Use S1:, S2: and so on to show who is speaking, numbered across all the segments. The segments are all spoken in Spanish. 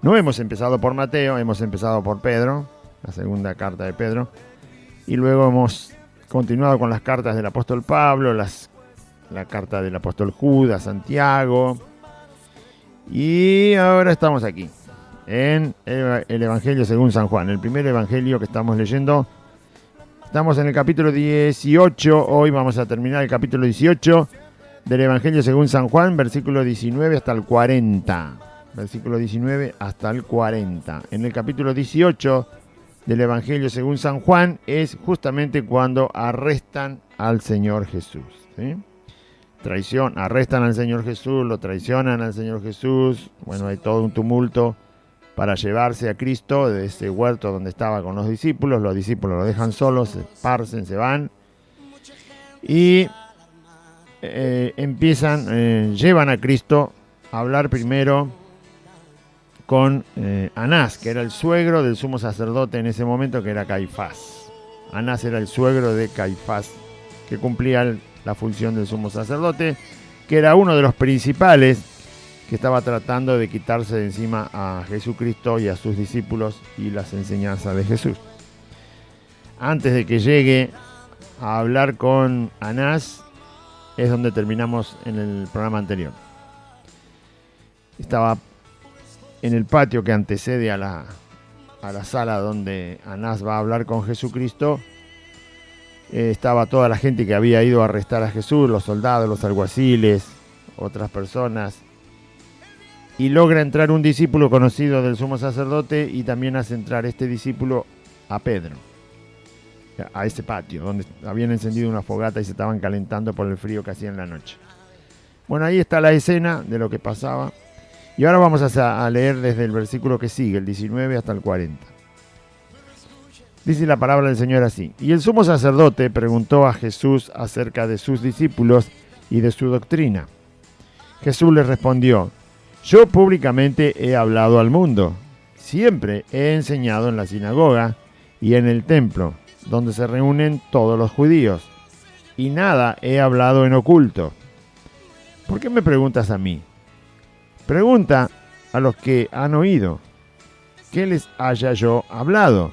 S1: No hemos empezado por Mateo, hemos empezado por Pedro, la segunda carta de Pedro, y luego hemos continuado con las cartas del apóstol Pablo, la carta del apóstol Judas, Santiago, y ahora estamos aquí, en el Evangelio según San Juan, el primer Evangelio que estamos leyendo. Estamos en el capítulo 18, hoy vamos a terminar el capítulo 18 del Evangelio según San Juan, versículo 19 hasta el 40. Versículo 19 hasta el 40. En el capítulo 18 del Evangelio según San Juan es justamente cuando arrestan al Señor Jesús, ¿sí? Arrestan al Señor Jesús, lo traicionan al Señor Jesús. Bueno, hay todo un tumulto para llevarse a Cristo de ese huerto donde estaba con los discípulos. Los discípulos lo dejan solos, se esparcen, se van. Y llevan a Cristo a hablar primero con Anás, que era el suegro del sumo sacerdote en ese momento, que era Caifás. Anás era el suegro de Caifás, que cumplía la función del sumo sacerdote, que era uno de los principales que estaba tratando de quitarse de encima a Jesucristo y a sus discípulos y las enseñanzas de Jesús. Antes de que llegue a hablar con Anás, es donde terminamos en el programa anterior. Estaba en el patio que antecede a la sala donde Anás va a hablar con Jesucristo. Estaba toda la gente que había ido a arrestar a Jesús, los soldados, los alguaciles, otras personas. Y logra entrar un discípulo conocido del sumo sacerdote y también hace entrar este discípulo a Pedro, a ese patio donde habían encendido una fogata y se estaban calentando por el frío que hacía en la noche. Bueno, ahí está la escena de lo que pasaba. Y ahora vamos a leer desde el versículo que sigue, el 19 hasta el 40. Dice la palabra del Señor así: Y el sumo sacerdote preguntó a Jesús acerca de sus discípulos y de su doctrina. Jesús le respondió: Yo públicamente he hablado al mundo. Siempre he enseñado en la sinagoga y en el templo, donde se reúnen todos los judíos, y nada he hablado en oculto. ¿Por qué me preguntas a mí? Pregunta a los que han oído, ¿qué les haya yo hablado?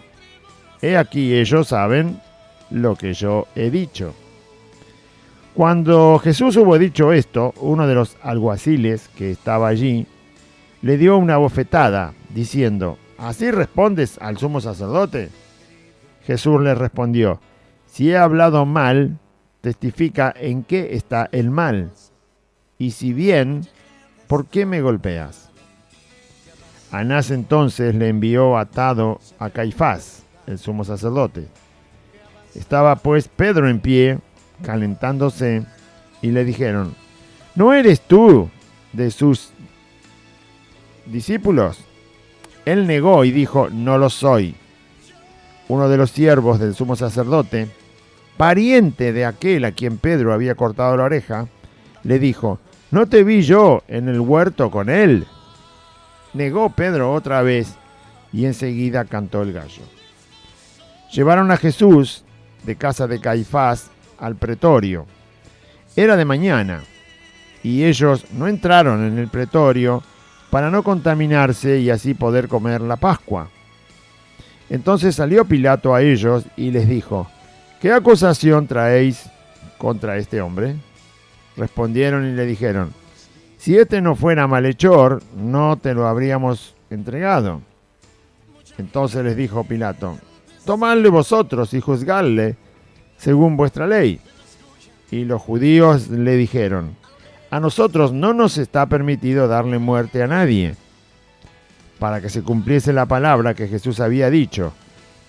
S1: He aquí ellos saben lo que yo he dicho. Cuando Jesús hubo dicho esto, uno de los alguaciles que estaba allí le dio una bofetada, diciendo: ¿Así respondes al sumo sacerdote? Jesús le respondió: Si he hablado mal, testifica en qué está el mal. Y si bien, ¿por qué me golpeas? Anás entonces le envió atado a Caifás, el sumo sacerdote. Estaba pues Pedro en pie, calentándose, y le dijeron: ¿No eres tú de sus discípulos? Él negó y dijo: No lo soy. Uno de los siervos del sumo sacerdote, pariente de aquel a quien Pedro había cortado la oreja, le dijo: ¿No te vi yo en el huerto con él? Negó Pedro otra vez, y enseguida cantó el gallo. Llevaron a Jesús de casa de Caifás al pretorio. Era de mañana, y ellos no entraron en el pretorio para no contaminarse y así poder comer la Pascua. Entonces salió Pilato a ellos y les dijo: ¿Qué acusación traéis contra este hombre? Respondieron y le dijeron: Si este no fuera malhechor, no te lo habríamos entregado. Entonces les dijo Pilato: Tomadle vosotros y juzgadle según vuestra ley. Y los judíos le dijeron: A nosotros no nos está permitido darle muerte a nadie, para que se cumpliese la palabra que Jesús había dicho,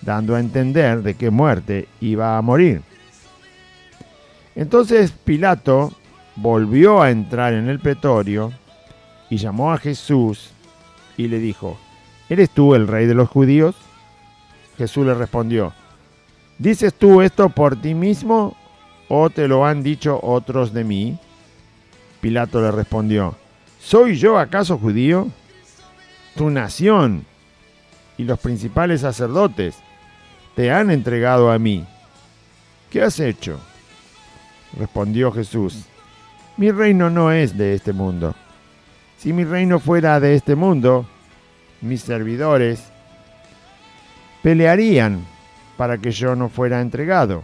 S1: dando a entender de qué muerte iba a morir. Entonces Pilato volvió a entrar en el pretorio y llamó a Jesús y le dijo: ¿Eres tú el rey de los judíos? Jesús le respondió: ¿Dices tú esto por ti mismo o te lo han dicho otros de mí? Pilato le respondió: ¿Soy yo acaso judío? Tu nación y los principales sacerdotes te han entregado a mí. ¿Qué has hecho? Respondió Jesús: Mi reino no es de este mundo. Si mi reino fuera de este mundo, mis servidores, pelearían para que yo no fuera entregado.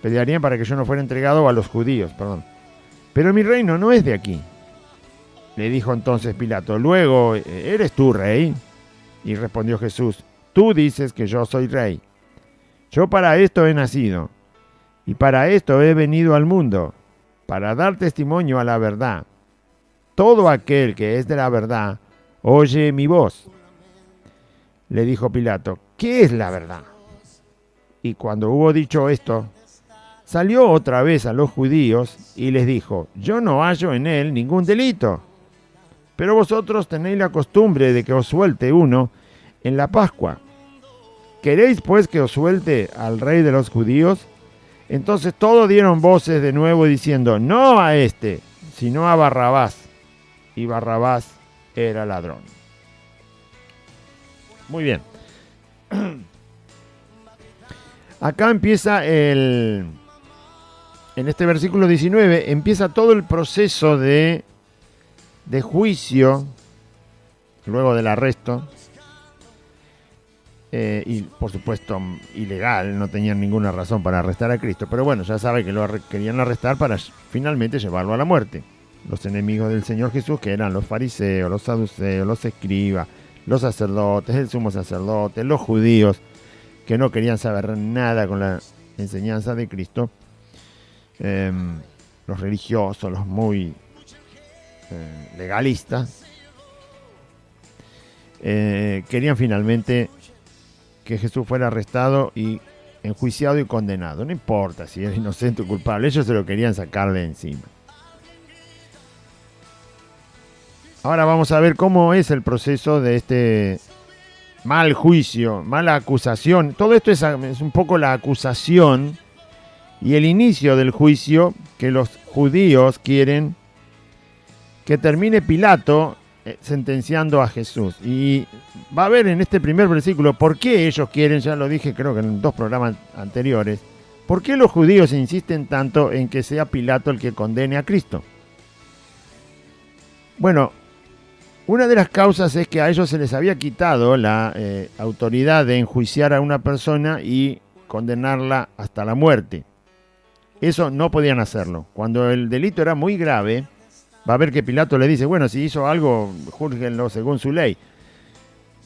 S1: Pelearían para que yo no fuera entregado a los judíos, perdón. Pero mi reino no es de aquí. Le dijo entonces Pilato, luego, ¿eres tú rey? Y respondió Jesús, tú dices que yo soy rey. Yo para esto he nacido, y para esto he venido al mundo, para dar testimonio a la verdad. Todo aquel que es de la verdad, oye mi voz. Le dijo Pilato, ¿qué es la verdad? Y cuando hubo dicho esto, salió otra vez a los judíos y les dijo, yo no hallo en él ningún delito. Pero vosotros tenéis la costumbre de que os suelte uno en la Pascua. ¿Queréis pues que os suelte al rey de los judíos? Entonces todos dieron voces de nuevo diciendo, no a este, sino a Barrabás. Y Barrabás era ladrón. Muy bien. Acá empieza en este versículo 19, empieza todo el proceso de juicio, luego del arresto, y por supuesto ilegal, no tenían ninguna razón para arrestar a Cristo, pero bueno, ya sabe que lo querían arrestar para finalmente llevarlo a la muerte. Los enemigos del Señor Jesús, que eran los fariseos, los saduceos, los escribas, los sacerdotes, el sumo sacerdote, los judíos, que no querían saber nada con la enseñanza de Cristo, los religiosos, los muy legalistas, querían finalmente que Jesús fuera arrestado y enjuiciado y condenado. No importa si era inocente o culpable, ellos se lo querían sacar de encima. Ahora vamos a ver cómo es el proceso de este mal juicio, mala acusación. Todo esto es un poco la acusación y el inicio del juicio que los judíos quieren que termine Pilato sentenciando a Jesús. Y va a ver en este primer versículo por qué ellos quieren, ya lo dije creo que en 2 programas anteriores, por qué los judíos insisten tanto en que sea Pilato el que condene a Cristo. Bueno, una de las causas es que a ellos se les había quitado la autoridad de enjuiciar a una persona y condenarla hasta la muerte. Eso no podían hacerlo. Cuando el delito era muy grave, va a ver que Pilato le dice, bueno, si hizo algo, júzguenlo según su ley.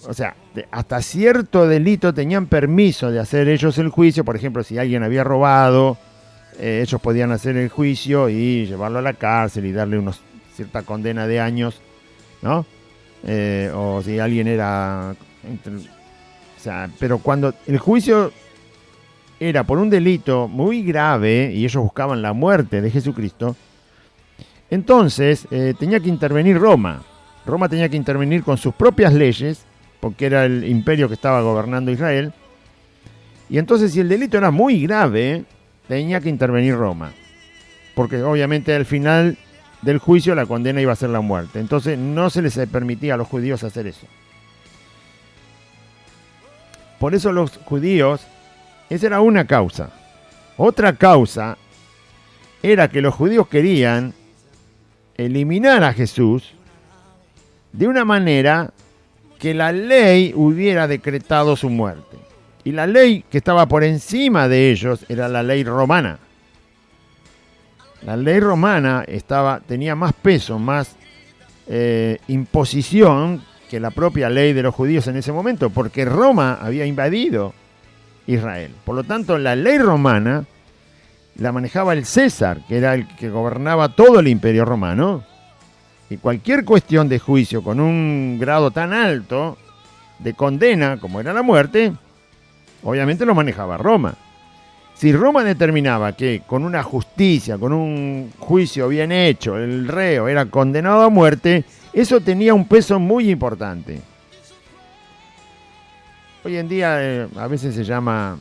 S1: O sea, hasta cierto delito tenían permiso de hacer ellos el juicio. Por ejemplo, si alguien había robado, ellos podían hacer el juicio y llevarlo a la cárcel y darle cierta condena de años, ¿no? O si alguien era... O sea, pero cuando el juicio era por un delito muy grave y ellos buscaban la muerte de Jesucristo, entonces tenía que intervenir Roma. Roma tenía que intervenir con sus propias leyes, porque era el imperio que estaba gobernando Israel. Y entonces si el delito era muy grave, tenía que intervenir Roma. Porque obviamente al final del juicio la condena iba a ser la muerte. Entonces no se les permitía a los judíos hacer eso. Por eso los judíos, esa era una causa. Otra causa era que los judíos querían eliminar a Jesús de una manera que la ley hubiera decretado su muerte. Y la ley que estaba por encima de ellos era la ley romana. La ley romana tenía más peso, más imposición que la propia ley de los judíos en ese momento, porque Roma había invadido Israel. Por lo tanto, la ley romana la manejaba el César, que era el que gobernaba todo el imperio romano, y cualquier cuestión de juicio con un grado tan alto de condena como era la muerte, obviamente lo manejaba Roma. Si Roma determinaba que con una justicia, con un juicio bien hecho, el reo era condenado a muerte, eso tenía un peso muy importante. Hoy en día a veces se llama,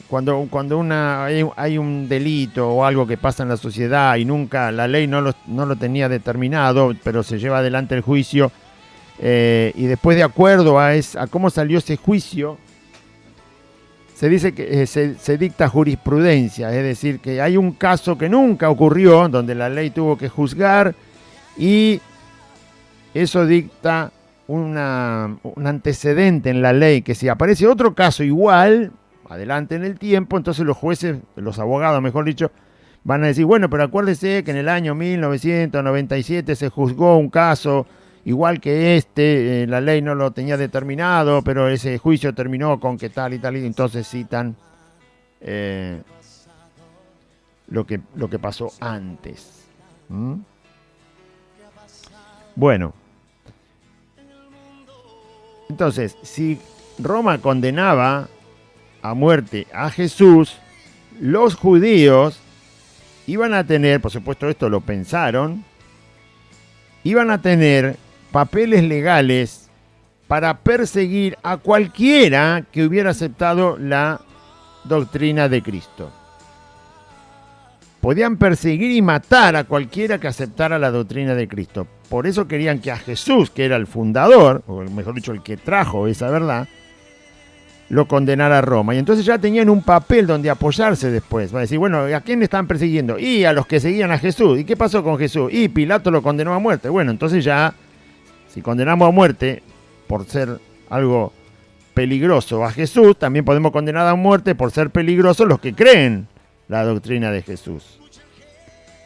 S1: cuando hay un delito o algo que pasa en la sociedad y nunca la ley no lo tenía determinado, pero se lleva adelante el juicio, y después de acuerdo a cómo salió ese juicio, se dice que se dicta jurisprudencia, es decir, que hay un caso que nunca ocurrió, donde la ley tuvo que juzgar y eso dicta un antecedente en la ley, que si aparece otro caso igual, adelante en el tiempo, entonces los jueces, los abogados, mejor dicho, van a decir, bueno, pero acuérdese que en el año 1997 se juzgó un caso igual que la ley no lo tenía determinado, pero ese juicio terminó con que tal y tal, y entonces citan lo que pasó antes. Bueno, entonces, si Roma condenaba a muerte a Jesús, los judíos iban a tener, por supuesto esto lo pensaron, iban a tener papeles legales para perseguir a cualquiera que hubiera aceptado la doctrina de Cristo. Podían perseguir y matar a cualquiera que aceptara la doctrina de Cristo. Por eso querían que a Jesús, que era el fundador, o mejor dicho, el que trajo esa verdad, lo condenara a Roma. Y entonces ya tenían un papel donde apoyarse después. Va a decir, bueno, ¿a quién están persiguiendo? Y a los que seguían a Jesús. ¿Y qué pasó con Jesús? Y Pilato lo condenó a muerte. Bueno, entonces ya, si condenamos a muerte por ser algo peligroso a Jesús, también podemos condenar a muerte por ser peligrosos los que creen la doctrina de Jesús.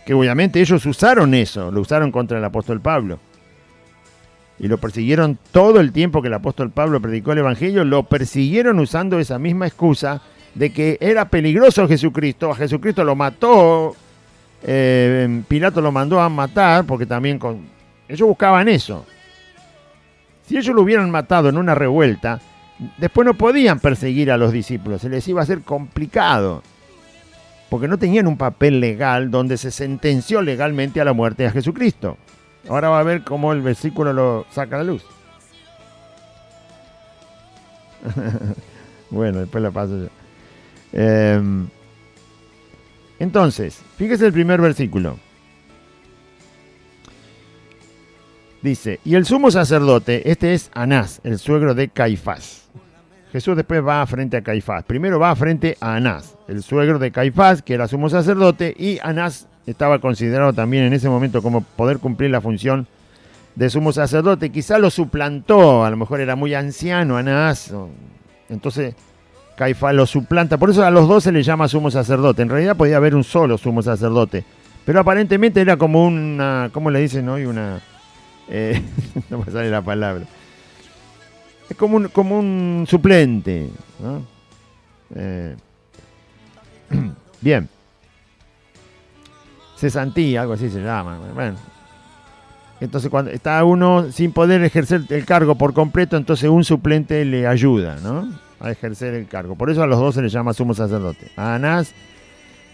S1: Que obviamente ellos usaron eso, lo usaron contra el apóstol Pablo. Y lo persiguieron todo el tiempo que el apóstol Pablo predicó el Evangelio, lo persiguieron usando esa misma excusa de que era peligroso Jesucristo. A Jesucristo lo mató, Pilato lo mandó a matar, porque también ellos buscaban eso. Si ellos lo hubieran matado en una revuelta, después no podían perseguir a los discípulos, se les iba a hacer complicado, porque no tenían un papel legal donde se sentenció legalmente a la muerte de Jesucristo. Ahora va a ver cómo el versículo lo saca a la luz. Bueno, después lo paso yo. Entonces, fíjese el primer versículo. Dice, y el sumo sacerdote, este es Anás, el suegro de Caifás. Jesús después va frente a Caifás. Primero va frente a Anás, el suegro de Caifás, que era sumo sacerdote, y Anás estaba considerado también en ese momento como poder cumplir la función de sumo sacerdote. Quizá lo suplantó, a lo mejor era muy anciano Anás, entonces Caifás lo suplanta. Por eso a los dos se le llama sumo sacerdote. En realidad podía haber un solo sumo sacerdote, pero aparentemente era como una, ¿cómo le dicen hoy? Una, no me sale la palabra. Es como un suplente, ¿no? Bien. Cesantía, algo así se llama. Bueno. Entonces cuando está uno sin poder ejercer el cargo por completo, entonces un suplente le ayuda, ¿no?, a ejercer el cargo. Por eso a los dos se les llama sumo sacerdote. A Anás,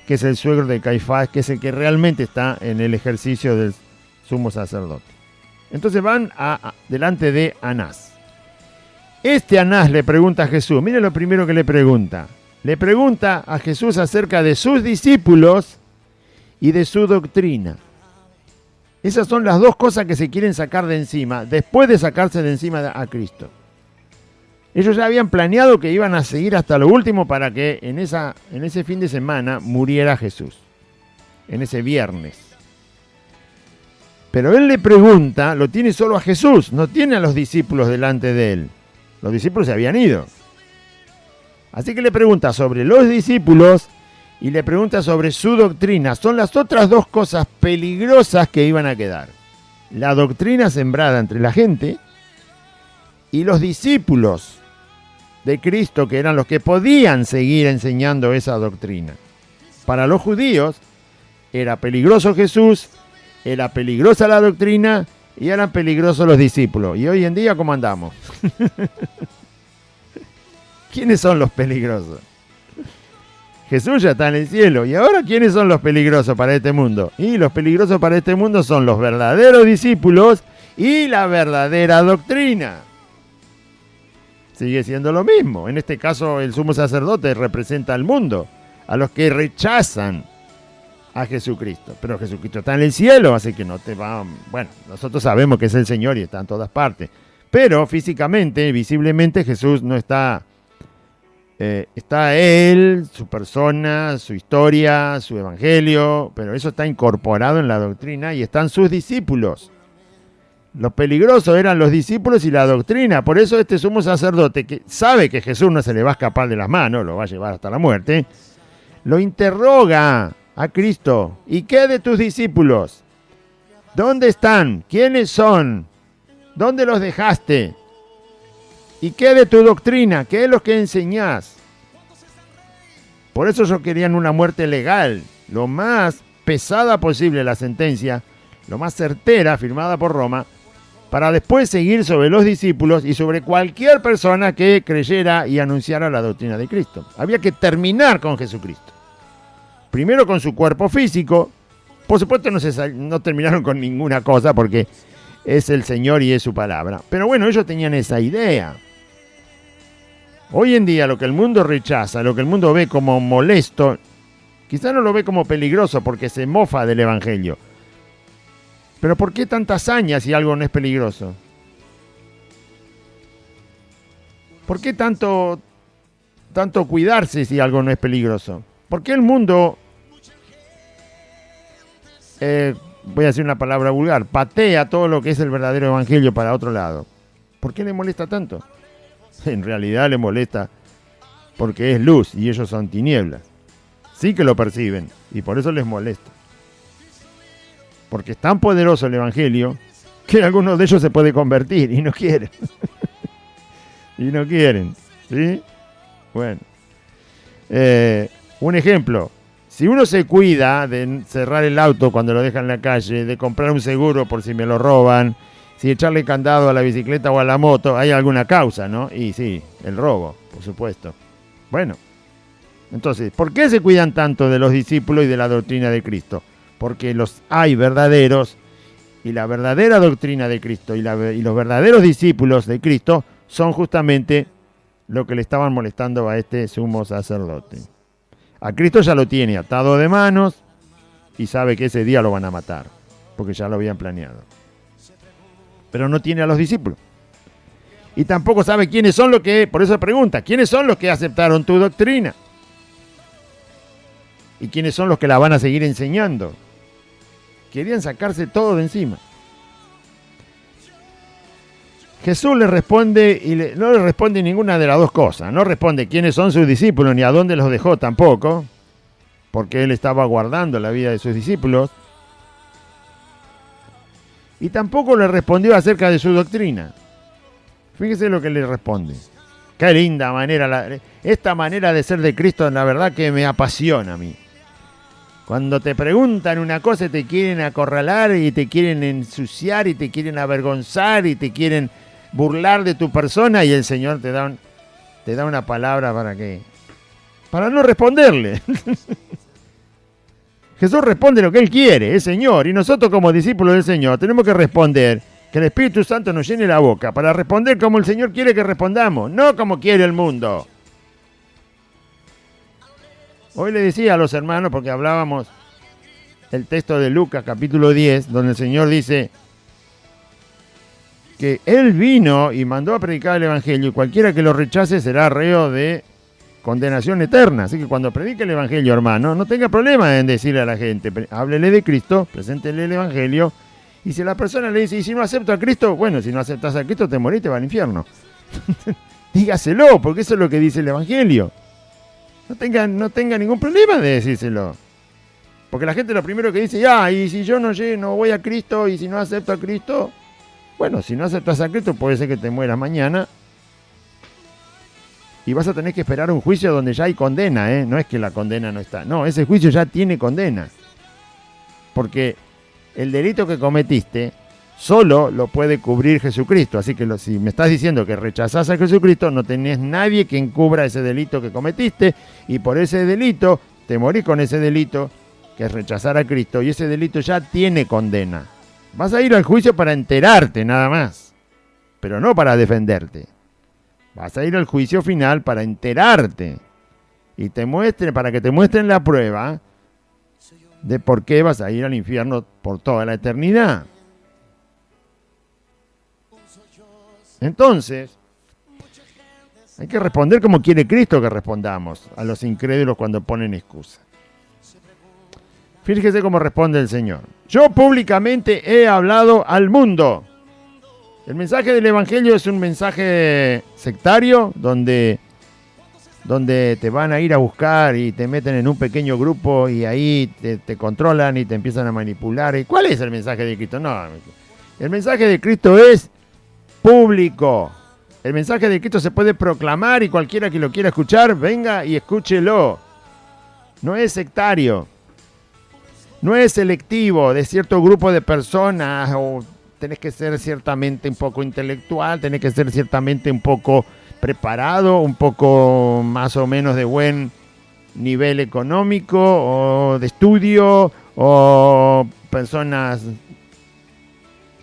S1: que es el suegro de Caifás, que es el que realmente está en el ejercicio del sumo sacerdote. Entonces van delante de Anás. Este Anás le pregunta a Jesús, mire lo primero que le pregunta. Le pregunta a Jesús acerca de sus discípulos y de su doctrina. Esas son las dos cosas que se quieren sacar de encima, después de sacarse de encima a Cristo. Ellos ya habían planeado que iban a seguir hasta lo último para que en ese fin de semana muriera Jesús, en ese viernes. Pero él le pregunta, lo tiene solo a Jesús, no tiene a los discípulos delante de él. Los discípulos se habían ido. Así que le pregunta sobre los discípulos y le pregunta sobre su doctrina. Son las otras dos cosas peligrosas que iban a quedar. La doctrina sembrada entre la gente y los discípulos de Cristo, que eran los que podían seguir enseñando esa doctrina. Para los judíos era peligroso Jesús, era peligrosa la doctrina y eran peligrosos los discípulos. Y hoy en día, ¿cómo andamos? ¿Quiénes son los peligrosos? Jesús ya está en el cielo. ¿Y ahora quiénes son los peligrosos para este mundo? Y los peligrosos para este mundo son los verdaderos discípulos y la verdadera doctrina. Sigue siendo lo mismo. En este caso, el sumo sacerdote representa al mundo, a los que rechazan a Jesucristo. Pero Jesucristo está en el cielo, así que no te va... Bueno, nosotros sabemos que es el Señor y está en todas partes. Pero físicamente, visiblemente, Jesús no está... está Él, su persona, su historia, su evangelio, pero eso está incorporado en la doctrina y están sus discípulos. Los peligrosos eran los discípulos y la doctrina. Por eso este sumo sacerdote, que sabe que Jesús no se le va a escapar de las manos, lo va a llevar hasta la muerte, lo interroga a Cristo. ¿Y qué de tus discípulos? ¿Dónde están? ¿Quiénes son? ¿Dónde los dejaste? ¿Y qué de tu doctrina? ¿Qué es lo que enseñás? Por eso ellos querían una muerte legal, lo más pesada posible la sentencia, lo más certera, firmada por Roma, para después seguir sobre los discípulos y sobre cualquier persona que creyera y anunciara la doctrina de Cristo. Había que terminar con Jesucristo. Primero con su cuerpo físico. Por supuesto no terminaron con ninguna cosa porque es el Señor y es su palabra. Pero bueno, ellos tenían esa idea. Hoy en día lo que el mundo rechaza, lo que el mundo ve como molesto, quizá no lo ve como peligroso porque se mofa del Evangelio. Pero ¿por qué tanta hazaña si algo no es peligroso? ¿Por qué tanto cuidarse si algo no es peligroso? ¿Por qué el mundo, voy a decir una palabra vulgar, patea todo lo que es el verdadero Evangelio para otro lado? ¿Por qué le molesta tanto? En realidad le molesta porque es luz y ellos son tinieblas. Sí que lo perciben y por eso les molesta. Porque es tan poderoso el Evangelio que algunos de ellos se puede convertir y no quieren. Y no quieren. ¿Sí? Bueno. Un ejemplo. Si uno se cuida de cerrar el auto cuando lo deja en la calle, de comprar un seguro por si me lo roban, si echarle candado a la bicicleta o a la moto, hay alguna causa, ¿no? Y sí, el robo, por supuesto. Bueno. Entonces, ¿por qué se cuidan tanto de los discípulos y de la doctrina de Cristo? Porque los hay verdaderos y la verdadera doctrina de Cristo y los verdaderos discípulos de Cristo son justamente lo que le estaban molestando a este sumo sacerdote. A Cristo ya lo tiene atado de manos y sabe que ese día lo van a matar, porque ya lo habían planeado. Pero no tiene a los discípulos. Y tampoco sabe quiénes son los que, por eso pregunta, ¿quiénes son los que aceptaron tu doctrina? ¿Y quiénes son los que la van a seguir enseñando? Querían sacarse todo de encima. Jesús le responde y no le responde ninguna de las dos cosas. No responde quiénes son sus discípulos ni a dónde los dejó tampoco, porque él estaba guardando la vida de sus discípulos. Y tampoco le respondió acerca de su doctrina. Fíjese lo que le responde. Qué linda manera. Esta manera de ser de Cristo, la verdad que me apasiona a mí. Cuando te preguntan una cosa te quieren acorralar y te quieren ensuciar y te quieren avergonzar y te quieren burlar de tu persona y el Señor te da una palabra para no responderle. Jesús responde lo que Él quiere, es Señor, y nosotros como discípulos del Señor tenemos que responder, que el Espíritu Santo nos llene la boca para responder como el Señor quiere que respondamos, no como quiere el mundo. Hoy le decía a los hermanos, porque hablábamos el texto de Lucas capítulo 10, donde el Señor dice que Él vino y mandó a predicar el Evangelio y cualquiera que lo rechace será reo de condenación eterna. Así que cuando predique el Evangelio, hermano, no tenga problema en decirle a la gente, háblele de Cristo, preséntele el Evangelio, y si la persona le dice, ¿y si no acepto a Cristo? Bueno, si no aceptas a Cristo te morís, te va al infierno. Dígaselo, porque eso es lo que dice el Evangelio. No tenga ningún problema de decírselo. Porque la gente lo primero que dice, y si yo no voy a Cristo y si no acepto a Cristo, bueno, si no aceptas a Cristo puede ser que te mueras mañana y vas a tener que esperar un juicio donde ya hay condena, ¿eh? No es que la condena no está. No, ese juicio ya tiene condena. Porque el delito que cometiste solo lo puede cubrir Jesucristo. Así que si me estás diciendo que rechazás a Jesucristo, no tenés nadie que encubra ese delito que cometiste y por ese delito te morís con ese delito que es rechazar a Cristo y ese delito ya tiene condena. Vas a ir al juicio para enterarte nada más, pero no para defenderte. Vas a ir al juicio final para enterarte y para que te muestren la prueba de por qué vas a ir al infierno por toda la eternidad. Entonces, hay que responder como quiere Cristo que respondamos a los incrédulos cuando ponen excusa. Fíjese cómo responde el Señor. Yo públicamente he hablado al mundo. El mensaje del Evangelio es un mensaje sectario donde te van a ir a buscar y te meten en un pequeño grupo y ahí te controlan y te empiezan a manipular. ¿Y cuál es el mensaje de Cristo? No, el mensaje de Cristo es público. El mensaje de Cristo se puede proclamar y cualquiera que lo quiera escuchar, venga y escúchelo. No es sectario. No es selectivo de cierto grupo de personas o tenés que ser ciertamente un poco intelectual, tenés que ser ciertamente un poco preparado, un poco más o menos de buen nivel económico o de estudio o personas...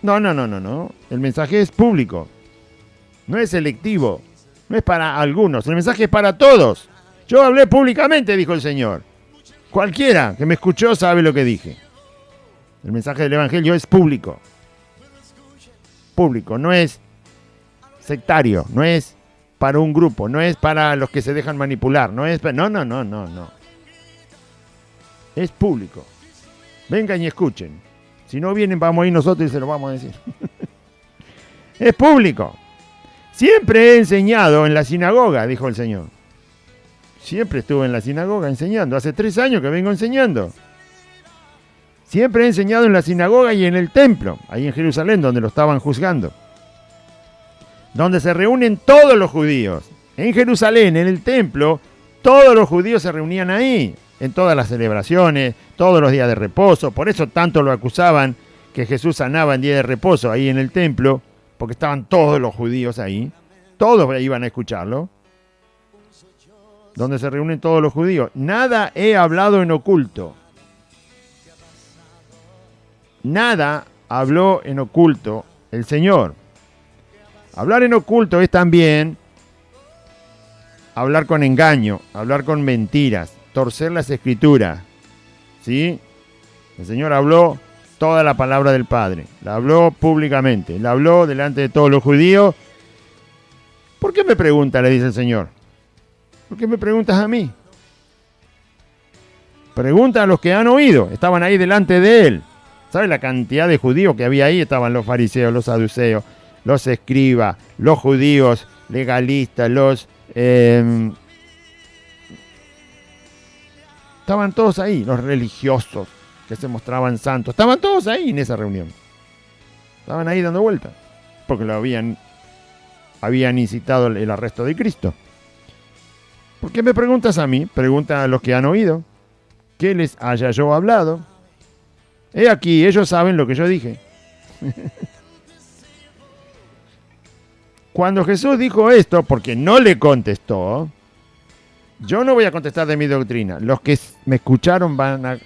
S1: No. El mensaje es público. No es selectivo. No es para algunos. El mensaje es para todos. Yo hablé públicamente, dijo el Señor. Cualquiera que me escuchó sabe lo que dije. El mensaje del Evangelio es público. Público. No es sectario. No es para un grupo. No es para los que se dejan manipular. No es... No. Es público. Vengan y escuchen. Si no vienen, vamos a ir nosotros y se lo vamos a decir. Es público. Siempre he enseñado en la sinagoga, dijo el Señor. Siempre estuve en la sinagoga enseñando. Hace 3 años que vengo enseñando. Siempre he enseñado en la sinagoga y en el templo, ahí en Jerusalén, donde lo estaban juzgando. Donde se reúnen todos los judíos. En Jerusalén, en el templo, todos los judíos se reunían ahí. En todas las celebraciones, todos los días de reposo. Por eso tanto lo acusaban que Jesús sanaba en día de reposo ahí en el templo, porque estaban todos los judíos ahí. Todos iban a escucharlo. Donde se reúnen todos los judíos. Nada he hablado en oculto. Nada habló en oculto el Señor. Hablar en oculto es también hablar con engaño, hablar con mentiras, torcer las escrituras. ¿Sí? El Señor habló toda la palabra del Padre. La habló públicamente. La habló delante de todos los judíos. ¿Por qué me pregunta? Le dice el Señor. ¿Por qué me preguntas a mí? Pregunta a los que han oído. Estaban ahí delante de él. ¿Sabes la cantidad de judíos que había ahí? Estaban los fariseos, los saduceos, los escribas, los judíos legalistas, estaban todos ahí, los religiosos que se mostraban santos. Estaban todos ahí en esa reunión. Estaban ahí dando vueltas. Porque lo habían incitado el arresto de Cristo. ¿Por qué me preguntas a mí? Pregunta a los que han oído. ¿Qué les haya yo hablado? He aquí, ellos saben lo que yo dije. Cuando Jesús dijo esto, porque no le contestó, yo no voy a contestar de mi doctrina. Los que me escucharon van a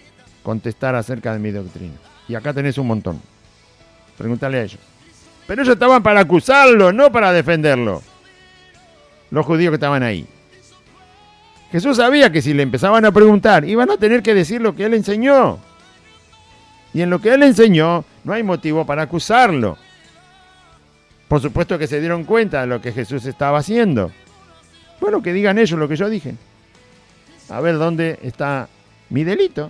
S1: contestar acerca de mi doctrina. Y acá tenés un montón. Pregúntale a ellos. Pero ellos estaban para acusarlo, no para defenderlo. Los judíos que estaban ahí. Jesús sabía que si le empezaban a preguntar, iban a tener que decir lo que él enseñó. Y en lo que él enseñó, no hay motivo para acusarlo. Por supuesto que se dieron cuenta de lo que Jesús estaba haciendo. Bueno, que digan ellos lo que yo dije. A ver dónde está mi delito.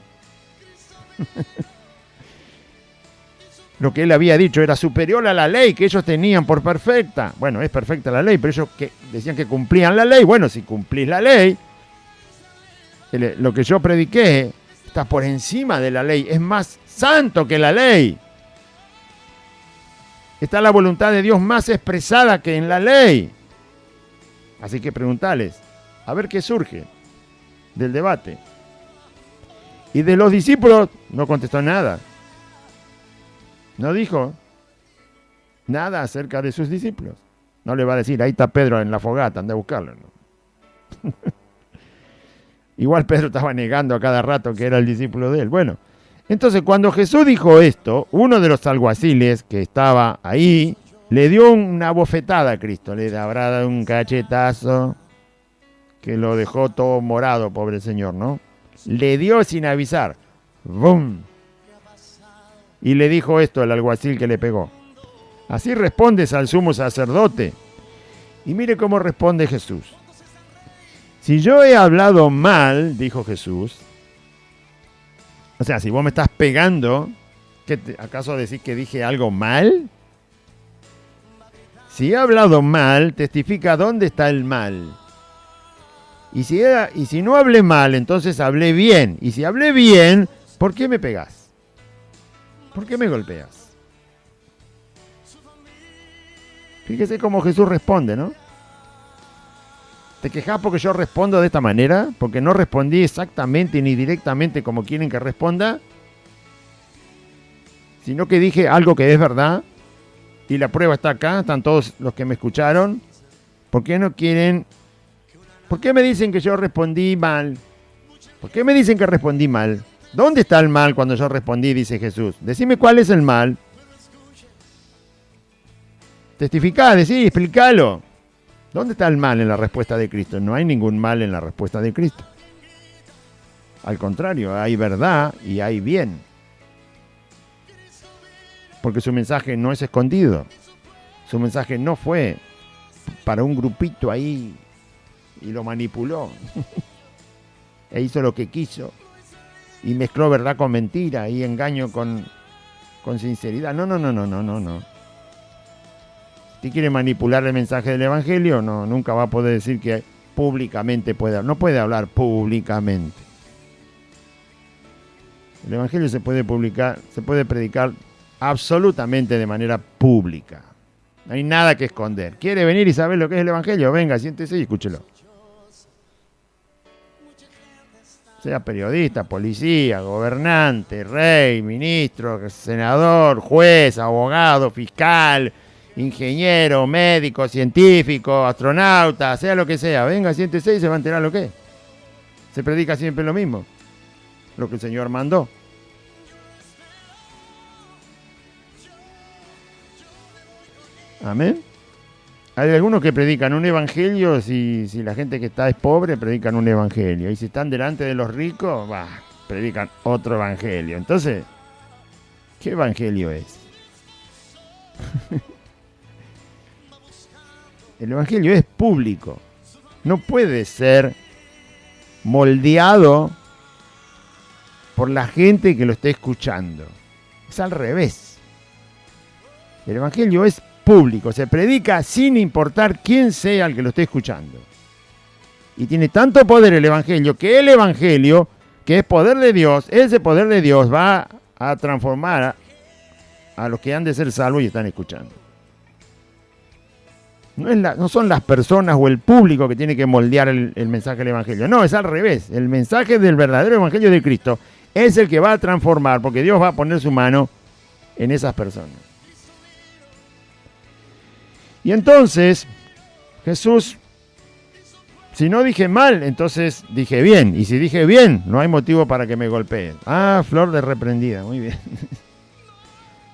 S1: Lo que él había dicho era superior a la ley que ellos tenían por perfecta. Bueno, es perfecta la ley, pero ellos decían que cumplían la ley. Bueno, si cumplís la ley, lo que yo prediqué está por encima de la ley. Es más santo que la ley. Está la voluntad de Dios más expresada que en la ley. Así que preguntales, a ver qué surge del debate. Y de los discípulos no contestó nada. No dijo nada acerca de sus discípulos. No le va a decir, ahí está Pedro en la fogata, anda a buscarlo. ¿No? Igual Pedro estaba negando a cada rato que era el discípulo de él. Bueno, entonces cuando Jesús dijo esto, uno de los alguaciles que estaba ahí le dio una bofetada a Cristo. Le habrá dado un cachetazo que lo dejó todo morado, pobre señor, ¿no? Le dio sin avisar. ¡Bum! Y le dijo esto al alguacil que le pegó. Así respondes al sumo sacerdote. Y mire cómo responde Jesús. Si yo he hablado mal, dijo Jesús. O sea, si vos me estás pegando, ¿acaso decís que dije algo mal? Si he hablado mal, testifica dónde está el mal. Y si no hablé mal, entonces hablé bien. Y si hablé bien, ¿por qué me pegás? ¿Por qué me golpeas? Fíjese cómo Jesús responde, ¿no? ¿Te quejás porque yo respondo de esta manera? ¿Porque no respondí exactamente ni directamente como quieren que responda? Sino que dije algo que es verdad. Y la prueba está acá, están todos los que me escucharon. ¿Por qué no quieren? ¿Por qué me dicen que yo respondí mal? ¿Por qué me dicen que respondí mal? ¿Dónde está el mal cuando yo respondí? Dice Jesús. Decime cuál es el mal. Testificá, decí, explícalo. ¿Dónde está el mal en la respuesta de Cristo? No hay ningún mal en la respuesta de Cristo. Al contrario, hay verdad y hay bien. Porque su mensaje no es escondido. Su mensaje no fue para un grupito ahí y lo manipuló. E hizo lo que quiso. Y mezcló verdad con mentira y engaño con sinceridad. No. Si quiere manipular el mensaje del Evangelio, no, nunca va a poder decir que públicamente no puede hablar públicamente. El Evangelio se puede predicar absolutamente de manera pública. No hay nada que esconder. ¿Quiere venir y saber lo que es el Evangelio? Venga, siéntese y escúchelo. Sea periodista, policía, gobernante, rey, ministro, senador, juez, abogado, fiscal, ingeniero, médico, científico, astronauta, sea lo que sea. Venga, siéntese y se va a enterar lo que es. Se predica siempre lo mismo. Lo que el Señor mandó. Amén. Hay algunos que predican un evangelio, si la gente que está es pobre, predican un evangelio. Y si están delante de los ricos, predican otro evangelio. Entonces, ¿qué evangelio es? El evangelio es público. No puede ser moldeado por la gente que lo esté escuchando. Es al revés. El evangelio es público, se predica sin importar quién sea el que lo esté escuchando. Y tiene tanto poder el evangelio, que es poder de Dios, ese poder de Dios va a transformar a los que han de ser salvos y están escuchando. No son las personas o el público que tiene que moldear el mensaje del evangelio. No, es al revés. El mensaje del verdadero evangelio de Cristo es el que va a transformar, porque Dios va a poner su mano en esas personas. Y entonces, Jesús, si no dije mal, entonces dije bien. Y si dije bien, no hay motivo para que me golpeen. Flor de reprendida, muy bien.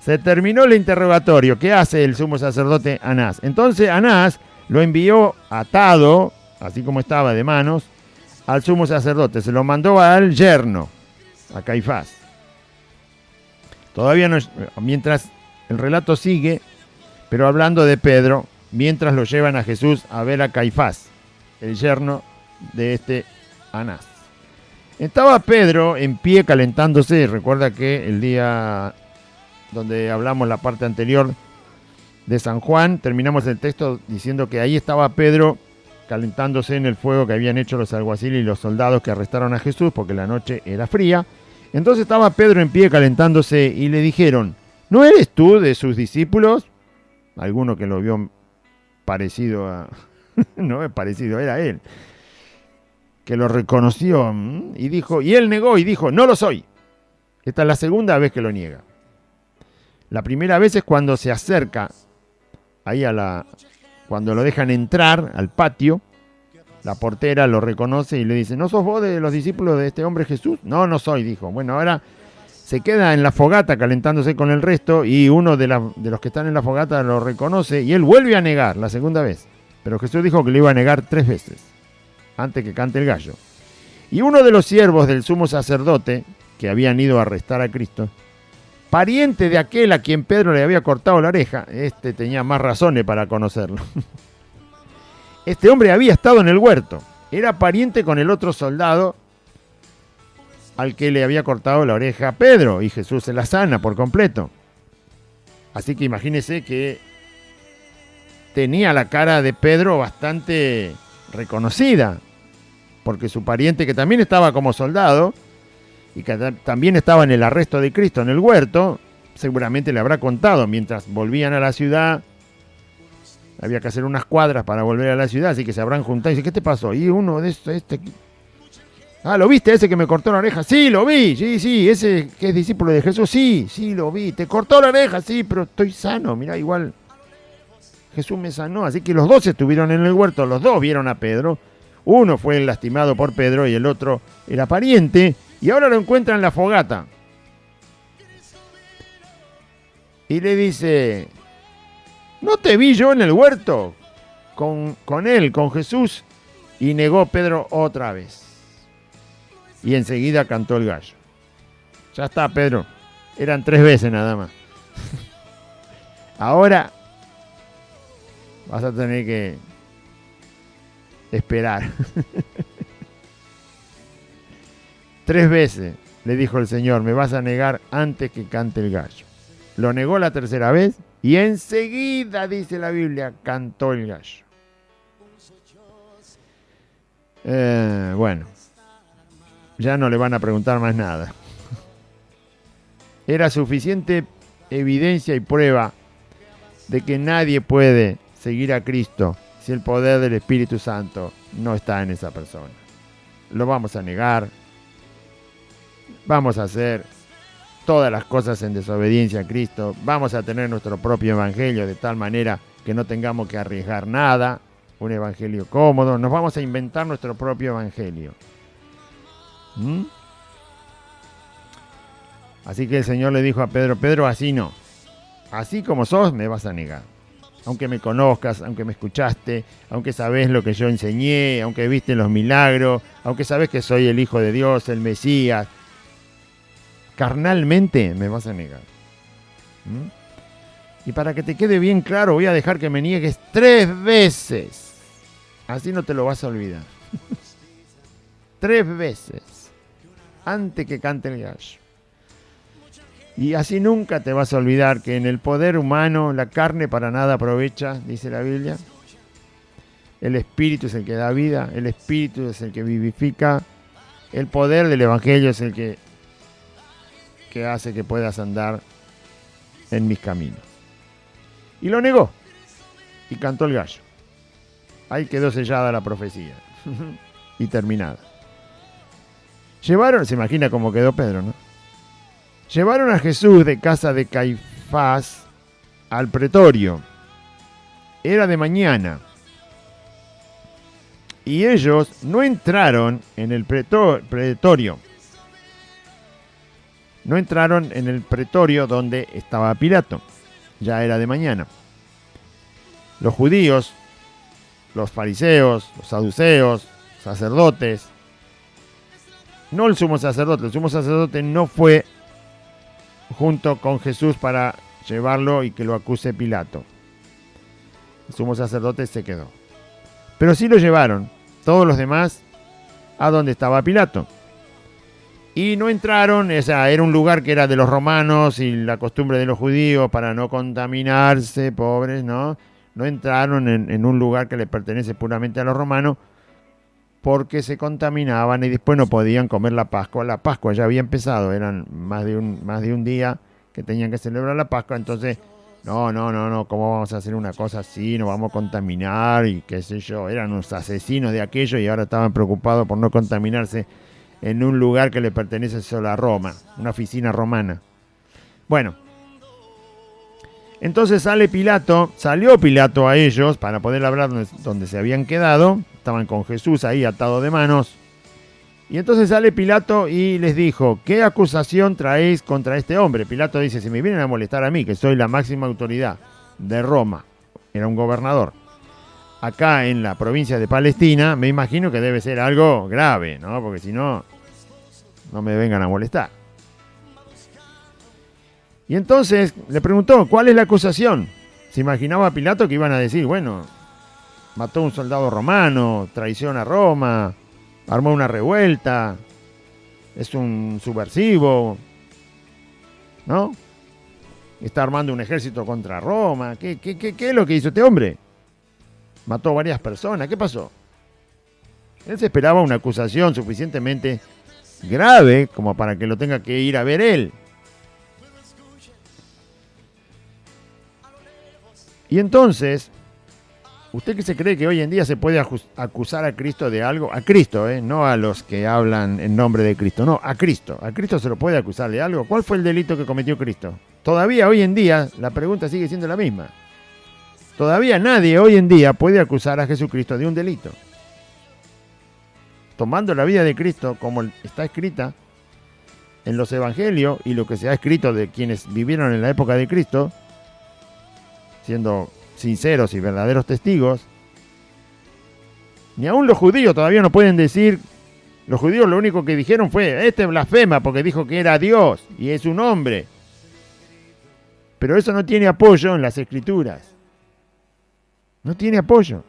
S1: Se terminó el interrogatorio. ¿Qué hace el sumo sacerdote Anás? Entonces Anás lo envió atado, así como estaba de manos, al sumo sacerdote. Se lo mandó al yerno, a Caifás. Todavía no, mientras el relato sigue, pero hablando de Pedro, mientras lo llevan a Jesús a ver a Caifás, el yerno de este Anás. Estaba Pedro en pie calentándose. Recuerda que el día donde hablamos la parte anterior de San Juan, terminamos el texto diciendo que ahí estaba Pedro calentándose en el fuego que habían hecho los alguaciles y los soldados que arrestaron a Jesús porque la noche era fría. Entonces estaba Pedro en pie calentándose y le dijeron: ¿no eres tú de sus discípulos? Alguno que lo vio parecido a... no es parecido, era él. Que lo reconoció y él negó y dijo: no lo soy. Esta es la segunda vez que lo niega. La primera vez es cuando se acerca ahí cuando lo dejan entrar al patio, la portera lo reconoce y le dice: ¿no sos vos de los discípulos de este hombre Jesús? No, no soy, dijo. Bueno, ahora se queda en la fogata calentándose con el resto y uno de los que están en la fogata lo reconoce y él vuelve a negar la segunda vez. Pero Jesús dijo que lo iba a negar 3 veces antes que cante el gallo. Y uno de los siervos del sumo sacerdote que habían ido a arrestar a Cristo, pariente de aquel a quien Pedro le había cortado la oreja, este tenía más razones para conocerlo. Este hombre había estado en el huerto, era pariente con el otro soldado al que le había cortado la oreja a Pedro, y Jesús se la sana por completo. Así que imagínese que tenía la cara de Pedro bastante reconocida, porque su pariente, que también estaba como soldado y que también estaba en el arresto de Cristo en el huerto, seguramente le habrá contado mientras volvían a la ciudad. Había que hacer unas cuadras para volver a la ciudad, así que se habrán juntado y dice, ¿qué te pasó? Y uno de estos, ah, ¿lo viste ese que me cortó la oreja? Sí, lo vi, sí, ese que es discípulo de Jesús, sí, lo vi, te cortó la oreja, sí, pero estoy sano, mirá, igual Jesús me sanó. Así que los dos estuvieron en el huerto, los dos vieron a Pedro, uno fue el lastimado por Pedro y el otro era pariente, y ahora lo encuentran en la fogata. Y le dice, ¿no te vi yo en el huerto con él, con Jesús? Y negó Pedro otra vez. Y enseguida cantó el gallo. Ya está, Pedro. Eran 3 veces nada más. Ahora vas a tener que esperar. 3 veces le dijo el Señor, me vas a negar antes que cante el gallo. Lo negó la 3ª vez y enseguida, dice la Biblia, cantó el gallo. Bueno, ya no le van a preguntar más nada. Era suficiente evidencia y prueba de que nadie puede seguir a Cristo si el poder del Espíritu Santo no está en esa persona. Lo vamos a negar, vamos a hacer todas las cosas en desobediencia a Cristo, vamos a tener nuestro propio evangelio de tal manera que no tengamos que arriesgar nada, un evangelio cómodo, nos vamos a inventar nuestro propio evangelio. Así que el Señor le dijo a Pedro, Pedro, así no, así como sos me vas a negar. Aunque me conozcas, aunque me escuchaste, aunque sabés lo que yo enseñé, aunque viste los milagros, aunque sabés que soy el Hijo de Dios, el Mesías, carnalmente me vas a negar. Y para que te quede bien claro, voy a dejar que me niegues 3 veces. Así no te lo vas a olvidar. 3 veces. Antes que cante el gallo. Y así nunca te vas a olvidar que en el poder humano la carne para nada aprovecha, dice la Biblia. El Espíritu es el que da vida, el Espíritu es el que vivifica. El poder del Evangelio es el que hace que puedas andar en mis caminos. Y lo negó. Y cantó el gallo. Ahí quedó sellada la profecía. Y terminada. Se imagina cómo quedó Pedro, ¿no? Llevaron a Jesús de casa de Caifás al pretorio. Era de mañana. Y ellos no entraron en el pretorio. No entraron en el pretorio donde estaba Pilato. Ya era de mañana. Los judíos, los fariseos, los saduceos, sacerdotes. No el sumo sacerdote no fue junto con Jesús para llevarlo y que lo acuse Pilato. El sumo sacerdote se quedó. Pero sí lo llevaron, todos los demás, a donde estaba Pilato. Y no entraron, era un lugar que era de los romanos y la costumbre de los judíos para no contaminarse, pobres, ¿no? No entraron en un lugar que le pertenece puramente a los romanos porque se contaminaban y después no podían comer la Pascua. La Pascua ya había empezado, eran más de un día que tenían que celebrar la Pascua, entonces, no, ¿cómo vamos a hacer una cosa así? Nos vamos a contaminar y qué sé yo, eran unos asesinos de aquello y ahora estaban preocupados por no contaminarse en un lugar que le pertenece solo a Roma, una oficina romana. Bueno, entonces salió Pilato a ellos para poder hablar donde se habían quedado. Estaban con Jesús ahí atado de manos. Y entonces sale Pilato y les dijo, ¿qué acusación traéis contra este hombre? Pilato dice, si me vienen a molestar a mí, que soy la máxima autoridad de Roma, era un gobernador, acá en la provincia de Palestina, me imagino que debe ser algo grave, ¿no? Porque si no, no me vengan a molestar. Y entonces le preguntó, ¿cuál es la acusación? Se imaginaba Pilato que iban a decir, bueno, mató a un soldado romano, traición a Roma, armó una revuelta, es un subversivo, ¿no? Está armando un ejército contra Roma. ¿Qué es lo que hizo este hombre? mató varias personas. ¿Qué pasó? Él se esperaba una acusación suficientemente grave como para que lo tenga que ir a ver él. Y entonces, ¿usted qué se cree que hoy en día se puede acusar a Cristo de algo? A Cristo, no a los que hablan en nombre de Cristo, no, a Cristo. ¿A Cristo se lo puede acusar de algo? ¿Cuál fue el delito que cometió Cristo? Todavía hoy en día la pregunta sigue siendo la misma. Todavía nadie hoy en día puede acusar a Jesucristo de un delito. Tomando la vida de Cristo como está escrita en los evangelios y lo que se ha escrito de quienes vivieron en la época de Cristo, siendo sinceros y verdaderos testigos, ni aún los judíos todavía no pueden decir. Los judíos lo único que dijeron fue: este blasfema porque dijo que era Dios y es un hombre. Pero eso no tiene apoyo en las Escrituras. No tiene apoyo.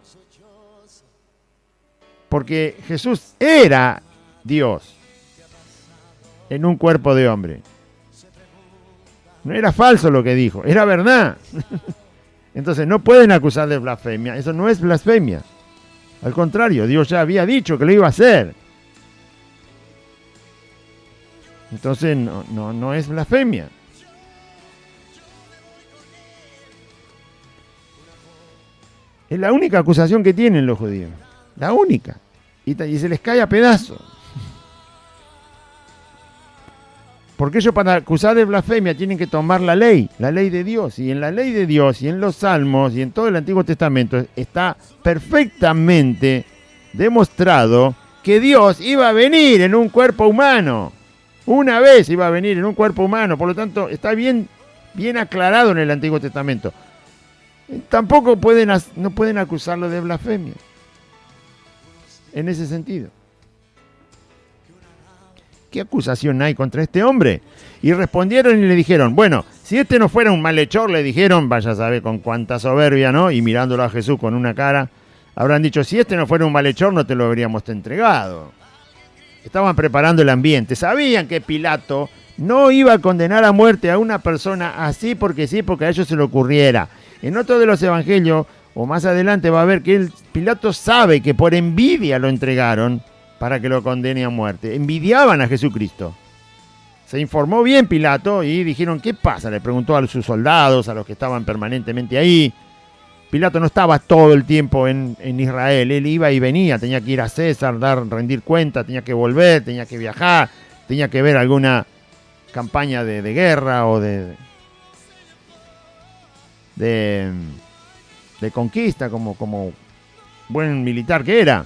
S1: Porque Jesús era Dios en un cuerpo de hombre. No era falso lo que dijo, era verdad. Entonces no pueden acusar de blasfemia. Eso no es blasfemia. Al contrario, Dios ya había dicho que lo iba a hacer. Entonces no es blasfemia. Es la única acusación que tienen los judíos. La única. Y se les cae a pedazos. Porque ellos, para acusar de blasfemia, tienen que tomar la ley de Dios. Y en la ley de Dios, y en los Salmos, y en todo el Antiguo Testamento, está perfectamente demostrado que Dios iba a venir en un cuerpo humano. Una vez iba a venir en un cuerpo humano. Por lo tanto, está bien aclarado en el Antiguo Testamento. Tampoco no pueden acusarlo de blasfemia. En ese sentido. ¿Qué acusación hay contra este hombre? Y respondieron y le dijeron: bueno, si este no fuera un malhechor, le dijeron, vaya a saber con cuánta soberbia, ¿no? Y mirándolo a Jesús con una cara, habrán dicho: si este no fuera un malhechor, no te lo habríamos entregado. Estaban preparando el ambiente. Sabían que Pilato no iba a condenar a muerte a una persona así porque sí, porque a ellos se le ocurriera. En otro de los evangelios, o más adelante, va a ver que Pilato sabe que por envidia lo entregaron para que lo condene a muerte. Envidiaban a Jesucristo. Se informó bien Pilato y dijeron: ¿qué pasa? Le preguntó a sus soldados, a los que estaban permanentemente ahí. Pilato no estaba todo el tiempo en Israel. Él iba y venía. Tenía que ir a César, rendir cuenta, tenía que volver, tenía que viajar, tenía que ver alguna campaña de guerra o de conquista, como buen militar que era.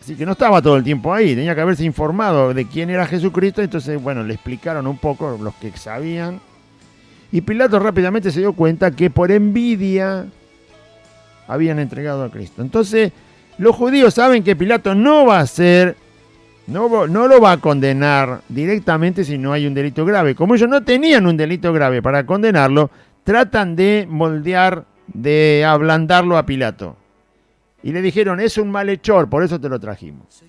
S1: Así que no estaba todo el tiempo ahí, tenía que haberse informado de quién era Jesucristo. Entonces, bueno, le explicaron un poco los que sabían. Y Pilato rápidamente se dio cuenta que por envidia habían entregado a Cristo. Entonces, los judíos saben que Pilato no va a hacer, no lo va a condenar directamente si no hay un delito grave. Como ellos no tenían un delito grave para condenarlo, tratan de moldear, de ablandarlo a Pilato. Y le dijeron: es un malhechor, por eso te lo trajimos.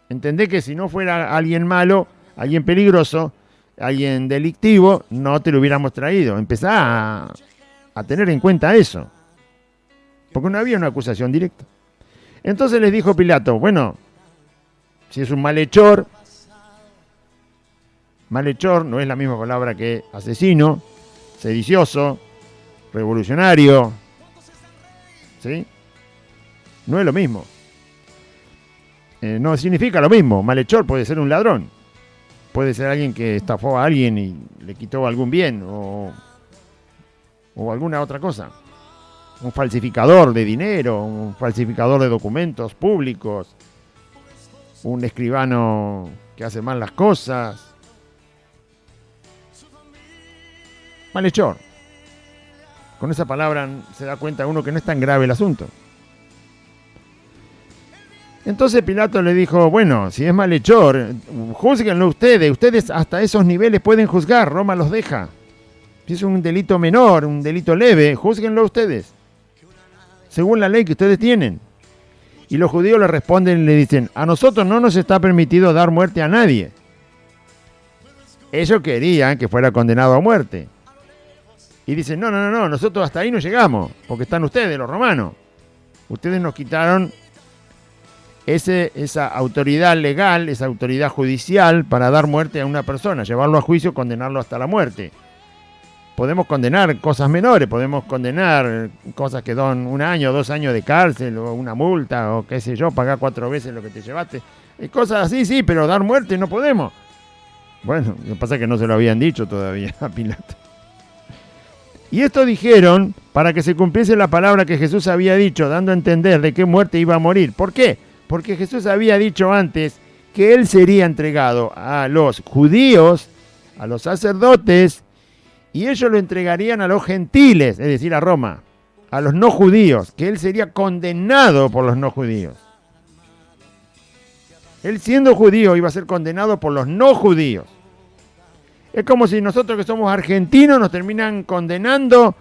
S1: Entendé que si no fuera alguien malo, alguien peligroso, alguien delictivo, no te lo hubiéramos traído. Empezá a tener en cuenta eso. Porque no había una acusación directa. Entonces les dijo Pilato: bueno, si es un malhechor no es la misma palabra que asesino, sedicioso, revolucionario, ¿sí? No es lo mismo. No significa lo mismo. Malhechor puede ser un ladrón. Puede ser alguien que estafó a alguien y le quitó algún bien o alguna otra cosa. Un falsificador de dinero, un falsificador de documentos públicos, un escribano que hace mal las cosas. Malhechor. Con esa palabra se da cuenta uno que no es tan grave el asunto. Entonces Pilato le dijo: bueno, si es malhechor, júzguenlo ustedes hasta esos niveles pueden juzgar, Roma los deja. Si es un delito menor, un delito leve, júzguenlo ustedes, según la ley que ustedes tienen. Y los judíos le responden y le dicen: a nosotros no nos está permitido dar muerte a nadie. Ellos querían que fuera condenado a muerte. Y dicen, no, nosotros hasta ahí no llegamos, porque están ustedes, los romanos. Ustedes nos quitaron esa autoridad legal, esa autoridad judicial para dar muerte a una persona, llevarlo a juicio, condenarlo hasta la muerte. Podemos condenar cosas menores, podemos condenar cosas que dan 1 año, 2 años de cárcel, o una multa, o qué sé yo, pagar 4 veces lo que te llevaste. Cosas así, sí, pero dar muerte no podemos. Bueno, lo que pasa es que no se lo habían dicho todavía a Pilato. Y esto dijeron para que se cumpliese la palabra que Jesús había dicho, dando a entender de qué muerte iba a morir. ¿Por qué? Porque Jesús había dicho antes que él sería entregado a los judíos, a los sacerdotes, y ellos lo entregarían a los gentiles, es decir, a Roma, a los no judíos, que él sería condenado por los no judíos. Él siendo judío iba a ser condenado por los no judíos. Es como si nosotros que somos argentinos nos terminan condenando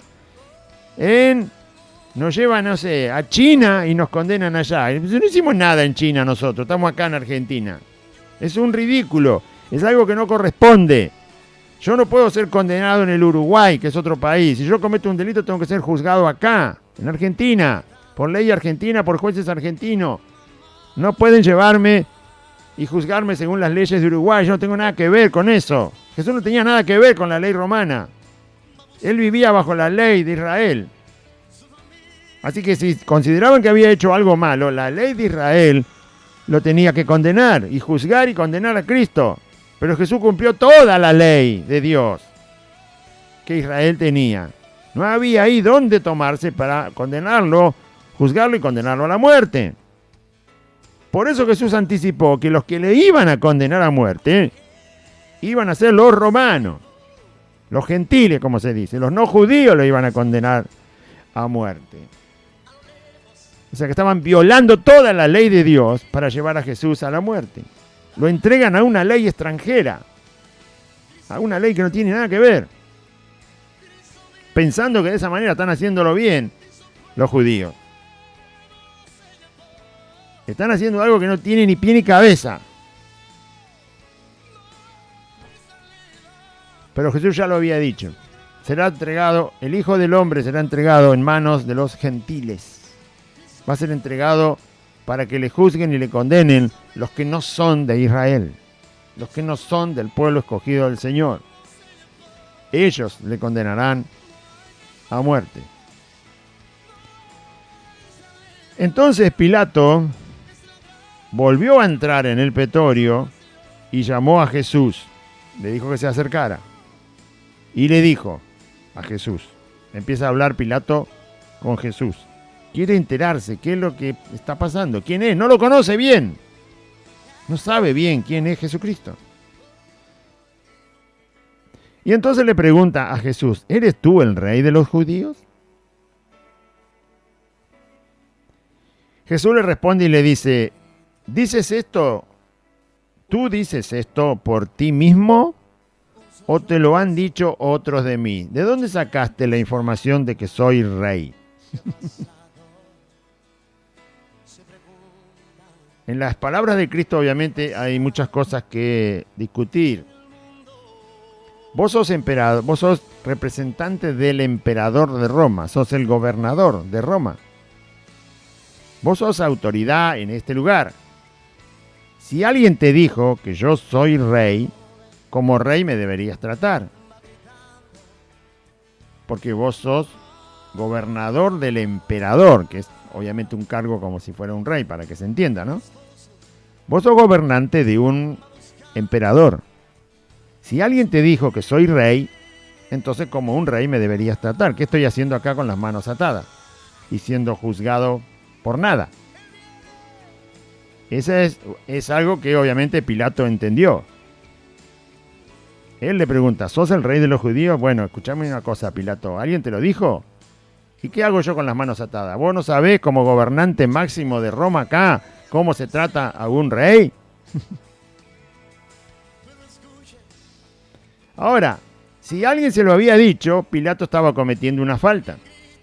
S1: nos llevan, no sé, a China y nos condenan allá. No hicimos nada en China nosotros, estamos acá en Argentina. Es un ridículo, es algo que no corresponde. Yo no puedo ser condenado en el Uruguay, que es otro país. Si yo cometo un delito tengo que ser juzgado acá, en Argentina, por ley argentina, por jueces argentinos. No pueden llevarme y juzgarme según las leyes de Uruguay. Yo no tengo nada que ver con eso. Jesús no tenía nada que ver con la ley romana. Él vivía bajo la ley de Israel. Así que si consideraban que había hecho algo malo, la ley de Israel lo tenía que condenar y juzgar y condenar a Cristo. Pero Jesús cumplió toda la ley de Dios que Israel tenía. No había ahí dónde tomarse para condenarlo, juzgarlo y condenarlo a la muerte. Por eso Jesús anticipó que los que le iban a condenar a muerte iban a ser los romanos, los gentiles, como se dice. Los no judíos lo iban a condenar a muerte. O sea que estaban violando toda la ley de Dios para llevar a Jesús a la muerte. Lo entregan a una ley extranjera, a una ley que no tiene nada que ver, pensando que de esa manera están haciéndolo bien los judíos. Están haciendo algo que no tiene ni pie ni cabeza. Pero Jesús ya lo había dicho. Será entregado, el Hijo del Hombre será entregado en manos de los gentiles. Va a ser entregado para que le juzguen y le condenen los que no son de Israel, los que no son del pueblo escogido del Señor. Ellos le condenarán a muerte. Entonces Pilato volvió a entrar en el pretorio y llamó a Jesús. Le dijo que se acercara. Y le dijo a Jesús. Empieza a hablar Pilato con Jesús. Quiere enterarse qué es lo que está pasando. ¿Quién es? No lo conoce bien. No sabe bien quién es Jesucristo. Y entonces le pregunta a Jesús, ¿eres tú el rey de los judíos? Jesús le responde y le dice, ¿dices esto? ¿Tú dices esto por ti mismo o te lo han dicho otros de mí? ¿De dónde sacaste la información de que soy rey? En las palabras de Cristo obviamente hay muchas cosas que discutir. Vos sos emperador, vos sos representante del emperador de Roma, sos el gobernador de Roma. Vos sos autoridad en este lugar. Si alguien te dijo que yo soy rey, como rey me deberías tratar. Porque vos sos gobernador del emperador, que es obviamente un cargo como si fuera un rey, para que se entienda, ¿no? Vos sos gobernante de un emperador. Si alguien te dijo que soy rey, entonces como un rey me deberías tratar. ¿Qué estoy haciendo acá con las manos atadas? Y siendo juzgado por nada. Ese es algo que obviamente Pilato entendió. Él le pregunta, ¿sos el rey de los judíos? Bueno, escuchame una cosa, Pilato. ¿Alguien te lo dijo? ¿Y qué hago yo con las manos atadas? ¿Vos no sabés como gobernante máximo de Roma acá cómo se trata a un rey? Ahora, si alguien se lo había dicho, Pilato estaba cometiendo una falta.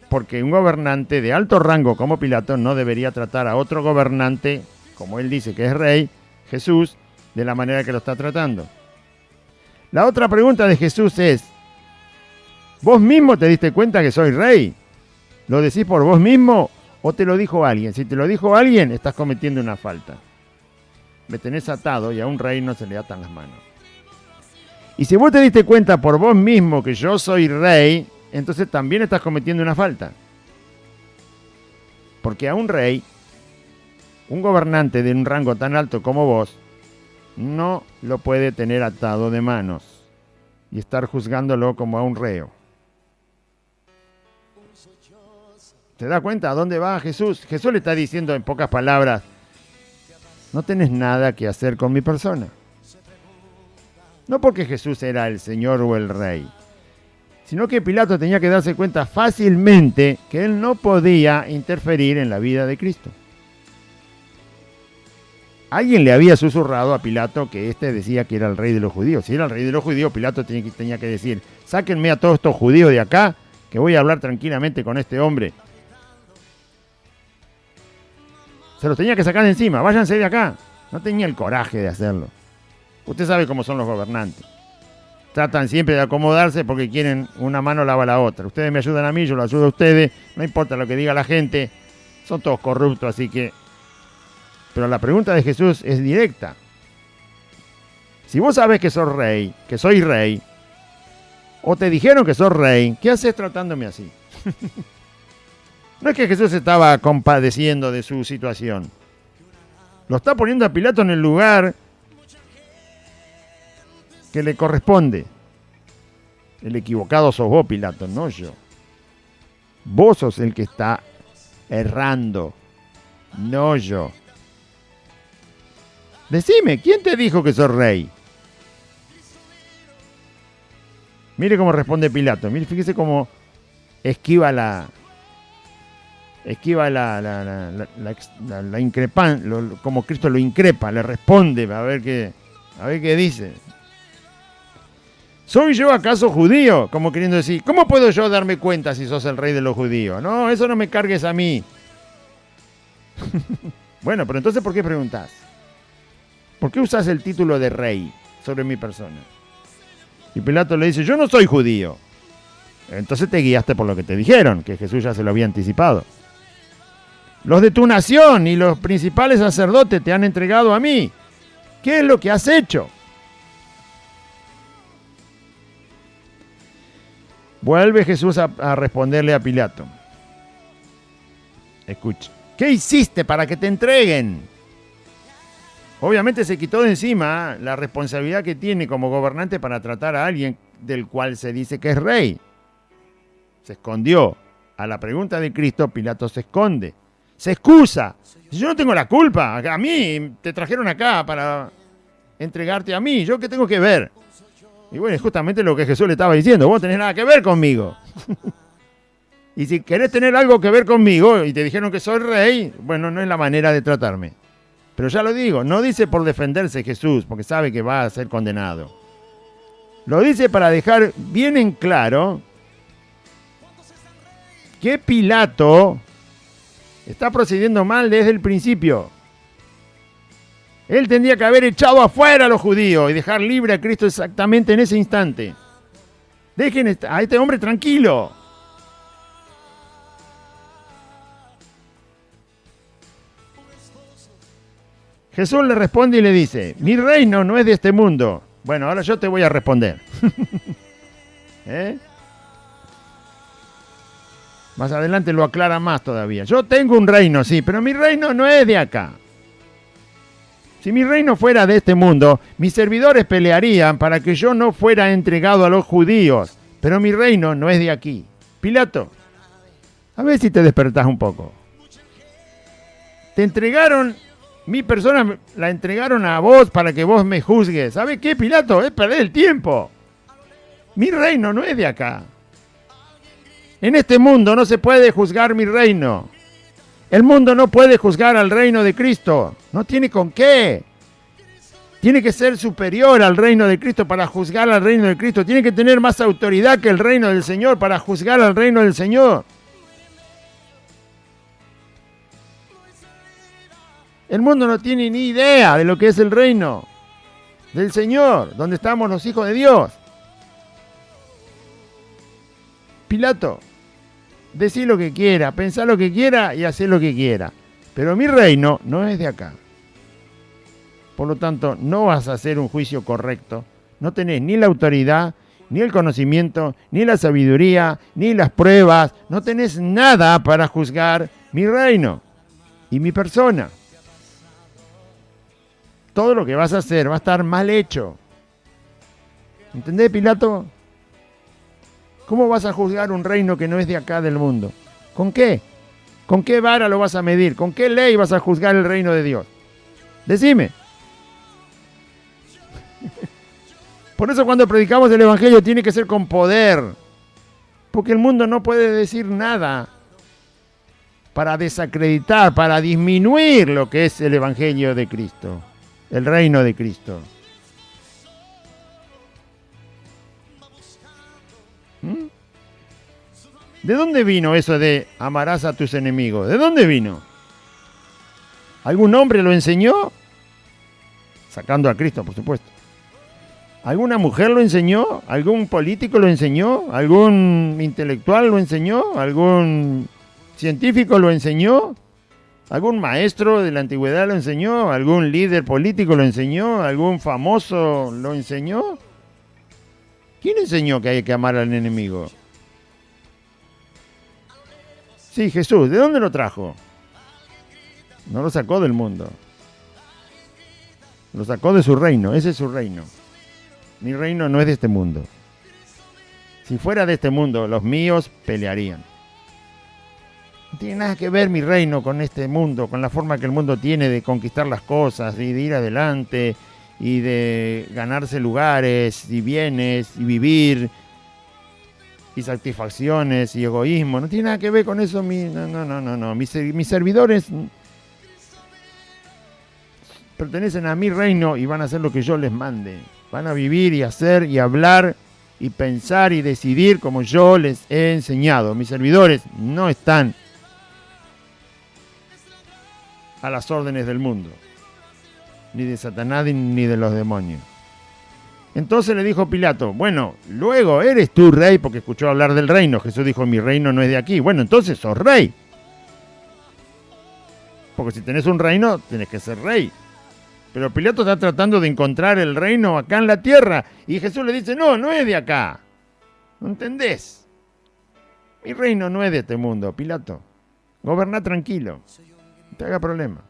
S1: Porque un gobernante de alto rango como Pilato no debería tratar a otro gobernante, como él dice que es rey, Jesús, de la manera que lo está tratando. La otra pregunta de Jesús es, ¿Vos mismo te diste cuenta que soy rey? ¿Lo decís por vos mismo o te lo dijo alguien? Si te lo dijo alguien, estás cometiendo una falta. Me tenés atado y a un rey no se le atan las manos. Y si vos te diste cuenta por vos mismo que yo soy rey, entonces también estás cometiendo una falta. Porque a un rey, un gobernante de un rango tan alto como vos, no lo puede tener atado de manos y estar juzgándolo como a un reo. ¿Te das cuenta a dónde va Jesús? Jesús le está diciendo en pocas palabras, no tenés nada que hacer con mi persona. No porque Jesús era el Señor o el Rey, sino que Pilato tenía que darse cuenta fácilmente que él no podía interferir en la vida de Cristo. Alguien le había susurrado a Pilato que éste decía que era el rey de los judíos. Si era el rey de los judíos, Pilato tenía que decir, sáquenme a todos estos judíos de acá, que voy a hablar tranquilamente con este hombre. Se los tenía que sacar de encima, váyanse de acá. No tenía el coraje de hacerlo. Usted sabe cómo son los gobernantes. Tratan siempre de acomodarse porque quieren una mano lava la otra. Ustedes me ayudan a mí, yo lo ayudo a ustedes. No importa lo que diga la gente. Son todos corruptos, así que... Pero la pregunta de Jesús es directa. Si vos sabés que sos rey, que soy rey, o te dijeron que sos rey, ¿qué haces tratándome así? No es que Jesús estaba compadeciendo de su situación. Lo está poniendo a Pilato en el lugar que le corresponde. El equivocado sos vos, Pilato, no yo. Vos sos el que está errando, no yo. Decime, ¿quién te dijo que sos rey? Mire cómo responde Pilato. Mire, fíjese cómo esquiva la increpan, como Cristo lo increpa, le responde, a ver qué dice. ¿Soy yo acaso judío? Como queriendo decir, ¿cómo puedo yo darme cuenta si sos el rey de los judíos? No, eso no me cargues a mí. Bueno, pero entonces, ¿por qué preguntás? ¿Por qué usás el título de rey sobre mi persona? Y Pilato le dice, yo no soy judío. Entonces te guiaste por lo que te dijeron, que Jesús ya se lo había anticipado. Los de tu nación y los principales sacerdotes te han entregado a mí. ¿Qué es lo que has hecho? Vuelve Jesús a responderle a Pilato. Escucha. ¿Qué hiciste para que te entreguen? Obviamente se quitó de encima la responsabilidad que tiene como gobernante para tratar a alguien del cual se dice que es rey. Se escondió. A la pregunta de Cristo, Pilato se esconde. Se excusa. Yo no tengo la culpa. A mí te trajeron acá para entregarte a mí. ¿Yo qué tengo que ver? Y bueno, es justamente lo que Jesús le estaba diciendo. Vos no tenés nada que ver conmigo. Y si querés tener algo que ver conmigo y te dijeron que soy rey, bueno, no es la manera de tratarme. Pero ya lo digo, no dice por defenderse Jesús, porque sabe que va a ser condenado. Lo dice para dejar bien en claro que Pilato está procediendo mal desde el principio. Él tendría que haber echado afuera a los judíos y dejar libre a Cristo exactamente en ese instante. Dejen a este hombre tranquilo. Jesús le responde y le dice, mi reino no es de este mundo. Bueno, ahora yo te voy a responder. Más adelante lo aclara más todavía. Yo tengo un reino, sí, pero mi reino no es de acá. Si mi reino fuera de este mundo, mis servidores pelearían para que yo no fuera entregado a los judíos. Pero mi reino no es de aquí. Pilato, a ver si te despertás un poco. Te entregaron... Mi persona la entregaron a vos para que vos me juzgues. ¿Sabes qué, Pilato? Es perder el tiempo. Mi reino no es de acá. En este mundo no se puede juzgar mi reino. El mundo no puede juzgar al reino de Cristo. No tiene con qué. Tiene que ser superior al reino de Cristo para juzgar al reino de Cristo. Tiene que tener más autoridad que el reino del Señor para juzgar al reino del Señor. El mundo no tiene ni idea de lo que es el reino del Señor, donde estamos los hijos de Dios. Pilato, decí lo que quiera, pensá lo que quiera y hacé lo que quiera. Pero mi reino no es de acá. Por lo tanto, no vas a hacer un juicio correcto. No tenés ni la autoridad, ni el conocimiento, ni la sabiduría, ni las pruebas. No tenés nada para juzgar mi reino y mi persona. Todo lo que vas a hacer va a estar mal hecho. ¿Entendés, Pilato? ¿Cómo vas a juzgar un reino que no es de acá del mundo? ¿Con qué? ¿Con qué vara lo vas a medir? ¿Con qué ley vas a juzgar el reino de Dios? Decime. Por eso cuando predicamos el Evangelio tiene que ser con poder. Porque el mundo no puede decir nada para desacreditar, para disminuir lo que es el Evangelio de Cristo, el reino de Cristo. ¿De dónde vino eso de amarás a tus enemigos? ¿De dónde vino? ¿Algún hombre lo enseñó? Sacando a Cristo, por supuesto. ¿Alguna mujer lo enseñó? ¿Algún político lo enseñó? ¿Algún intelectual lo enseñó? ¿Algún científico lo enseñó? ¿Algún maestro de la antigüedad lo enseñó? ¿Algún líder político lo enseñó? ¿Algún famoso lo enseñó? ¿Quién enseñó que hay que amar al enemigo? Sí, Jesús. ¿De dónde lo trajo? No lo sacó del mundo. Lo sacó de su reino. Ese es su reino. Mi reino no es de este mundo. Si fuera de este mundo, los míos pelearían. No tiene nada que ver mi reino con este mundo, con la forma que el mundo tiene de conquistar las cosas y de ir adelante y de ganarse lugares y bienes y vivir y satisfacciones y egoísmo. No tiene nada que ver con eso. No. Mis servidores pertenecen a mi reino y van a hacer lo que yo les mande. Van a vivir y hacer y hablar y pensar y decidir como yo les he enseñado. Mis servidores no están a las órdenes del mundo, ni de Satanás ni de los demonios. Entonces le dijo Pilato, bueno, luego eres tú rey, porque escuchó hablar del reino. Jesús dijo, mi reino no es de aquí. Bueno, entonces sos rey. Porque si tenés un reino, tenés que ser rey. Pero Pilato está tratando de encontrar el reino acá en la tierra. Y Jesús le dice, no es de acá. ¿No entendés? Mi reino no es de este mundo, Pilato. Goberná tranquilo. No te haga problema.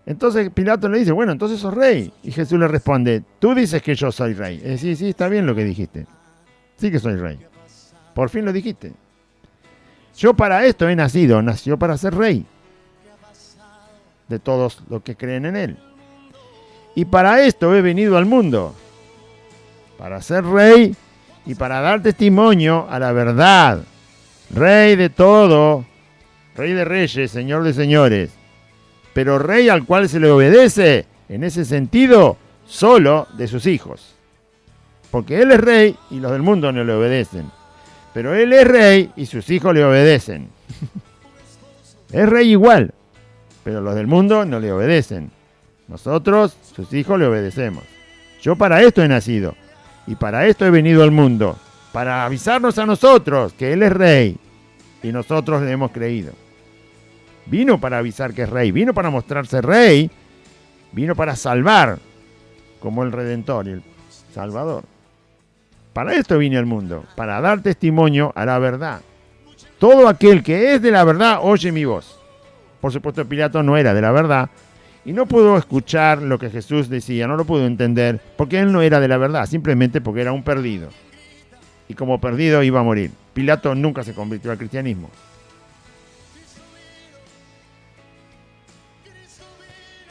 S1: Entonces Pilato le dice, bueno, entonces sos rey. Y Jesús le responde, tú dices que yo soy rey. Sí, está bien lo que dijiste. Sí que soy rey. Por fin lo dijiste. Yo para esto he nacido. Nació para ser rey de todos los que creen en él. Y para esto he venido al mundo. Para ser rey y para dar testimonio a la verdad. Rey de todo. Rey de reyes, señor de señores. Pero rey al cual se le obedece, en ese sentido, solo de sus hijos. Porque él es rey y los del mundo no le obedecen. Pero él es rey y sus hijos le obedecen. Es rey igual, pero los del mundo no le obedecen. Nosotros, sus hijos, le obedecemos. Yo para esto he nacido y para esto he venido al mundo. Para avisarnos a nosotros que él es rey y nosotros le hemos creído. Vino para avisar que es rey, vino para mostrarse rey, vino para salvar como el Redentor y el Salvador. Para esto vine al mundo, para dar testimonio a la verdad. Todo aquel que es de la verdad oye mi voz. Por supuesto, Pilato no era de la verdad y no pudo escuchar lo que Jesús decía, no lo pudo entender, porque él no era de la verdad, simplemente porque era un perdido. Y como perdido iba a morir. Pilato nunca se convirtió al cristianismo.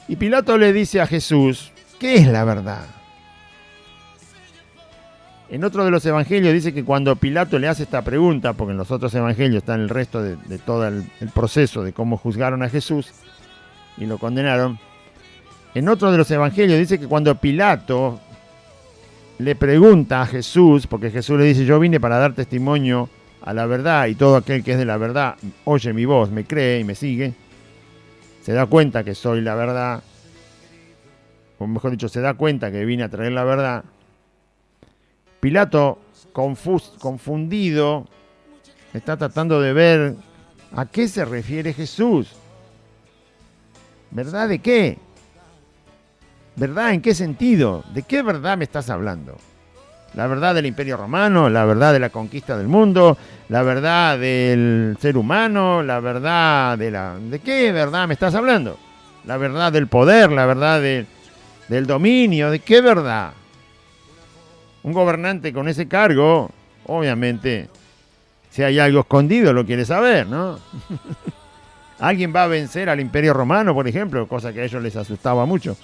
S1: Y Pilato le dice a Jesús, ¿qué es la verdad? En otro de los evangelios dice que cuando Pilato le hace esta pregunta, porque en los otros evangelios está el resto de todo el proceso de cómo juzgaron a Jesús y lo condenaron, en otro de los evangelios dice que cuando Pilato le pregunta a Jesús, porque Jesús le dice, yo vine para dar testimonio a la verdad y todo aquel que es de la verdad oye mi voz, me cree y me sigue, se da cuenta que soy la verdad, o mejor dicho, se da cuenta que vine a traer la verdad. Pilato confundido, está tratando de ver a qué se refiere Jesús. ¿Verdad de qué? ¿Verdad en qué sentido? ¿De qué verdad me estás hablando? ¿La verdad del Imperio Romano? ¿La verdad de la conquista del mundo? ¿La verdad del ser humano? ¿La verdad ¿De qué verdad me estás hablando? ¿La verdad del poder? ¿La verdad del dominio? ¿De qué verdad? Un gobernante con ese cargo, obviamente, si hay algo escondido lo quiere saber, ¿no? ¿Alguien va a vencer al Imperio Romano, por ejemplo? Cosa que a ellos les asustaba mucho.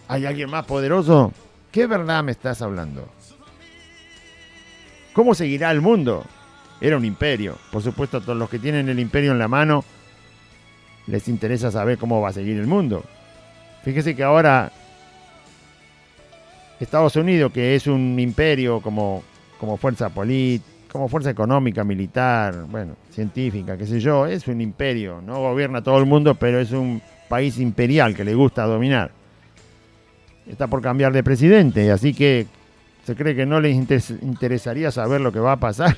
S1: ¿Hay alguien más poderoso? ¿Qué verdad me estás hablando? ¿Cómo seguirá el mundo? Era un imperio. Por supuesto, a todos los que tienen el imperio en la mano les interesa saber cómo va a seguir el mundo. Fíjese que ahora Estados Unidos, que es un imperio como fuerza política, como fuerza económica, militar, bueno, científica, qué sé yo, es un imperio. No gobierna todo el mundo, pero es un país imperial que le gusta dominar. Está por cambiar de presidente, así que se cree que no les interesaría saber lo que va a pasar.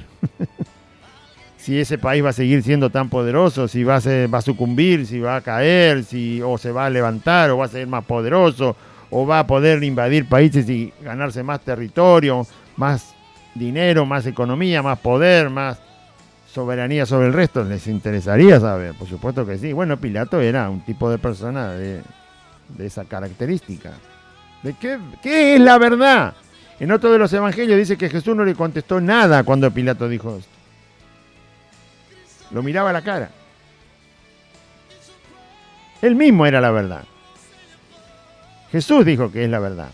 S1: Si ese país va a seguir siendo tan poderoso, si va a sucumbir, si va a caer, o se va a levantar, o va a ser más poderoso, o va a poder invadir países y ganarse más territorio, más dinero, más economía, más poder, más soberanía sobre el resto. ¿Les interesaría saber? Por supuesto que sí. Bueno, Pilato era un tipo de persona de esa característica. ¿De qué es la verdad? En otro de los evangelios dice que Jesús no le contestó nada cuando Pilato dijo esto. Lo miraba a la cara. Él mismo era la verdad. Jesús dijo que es la verdad.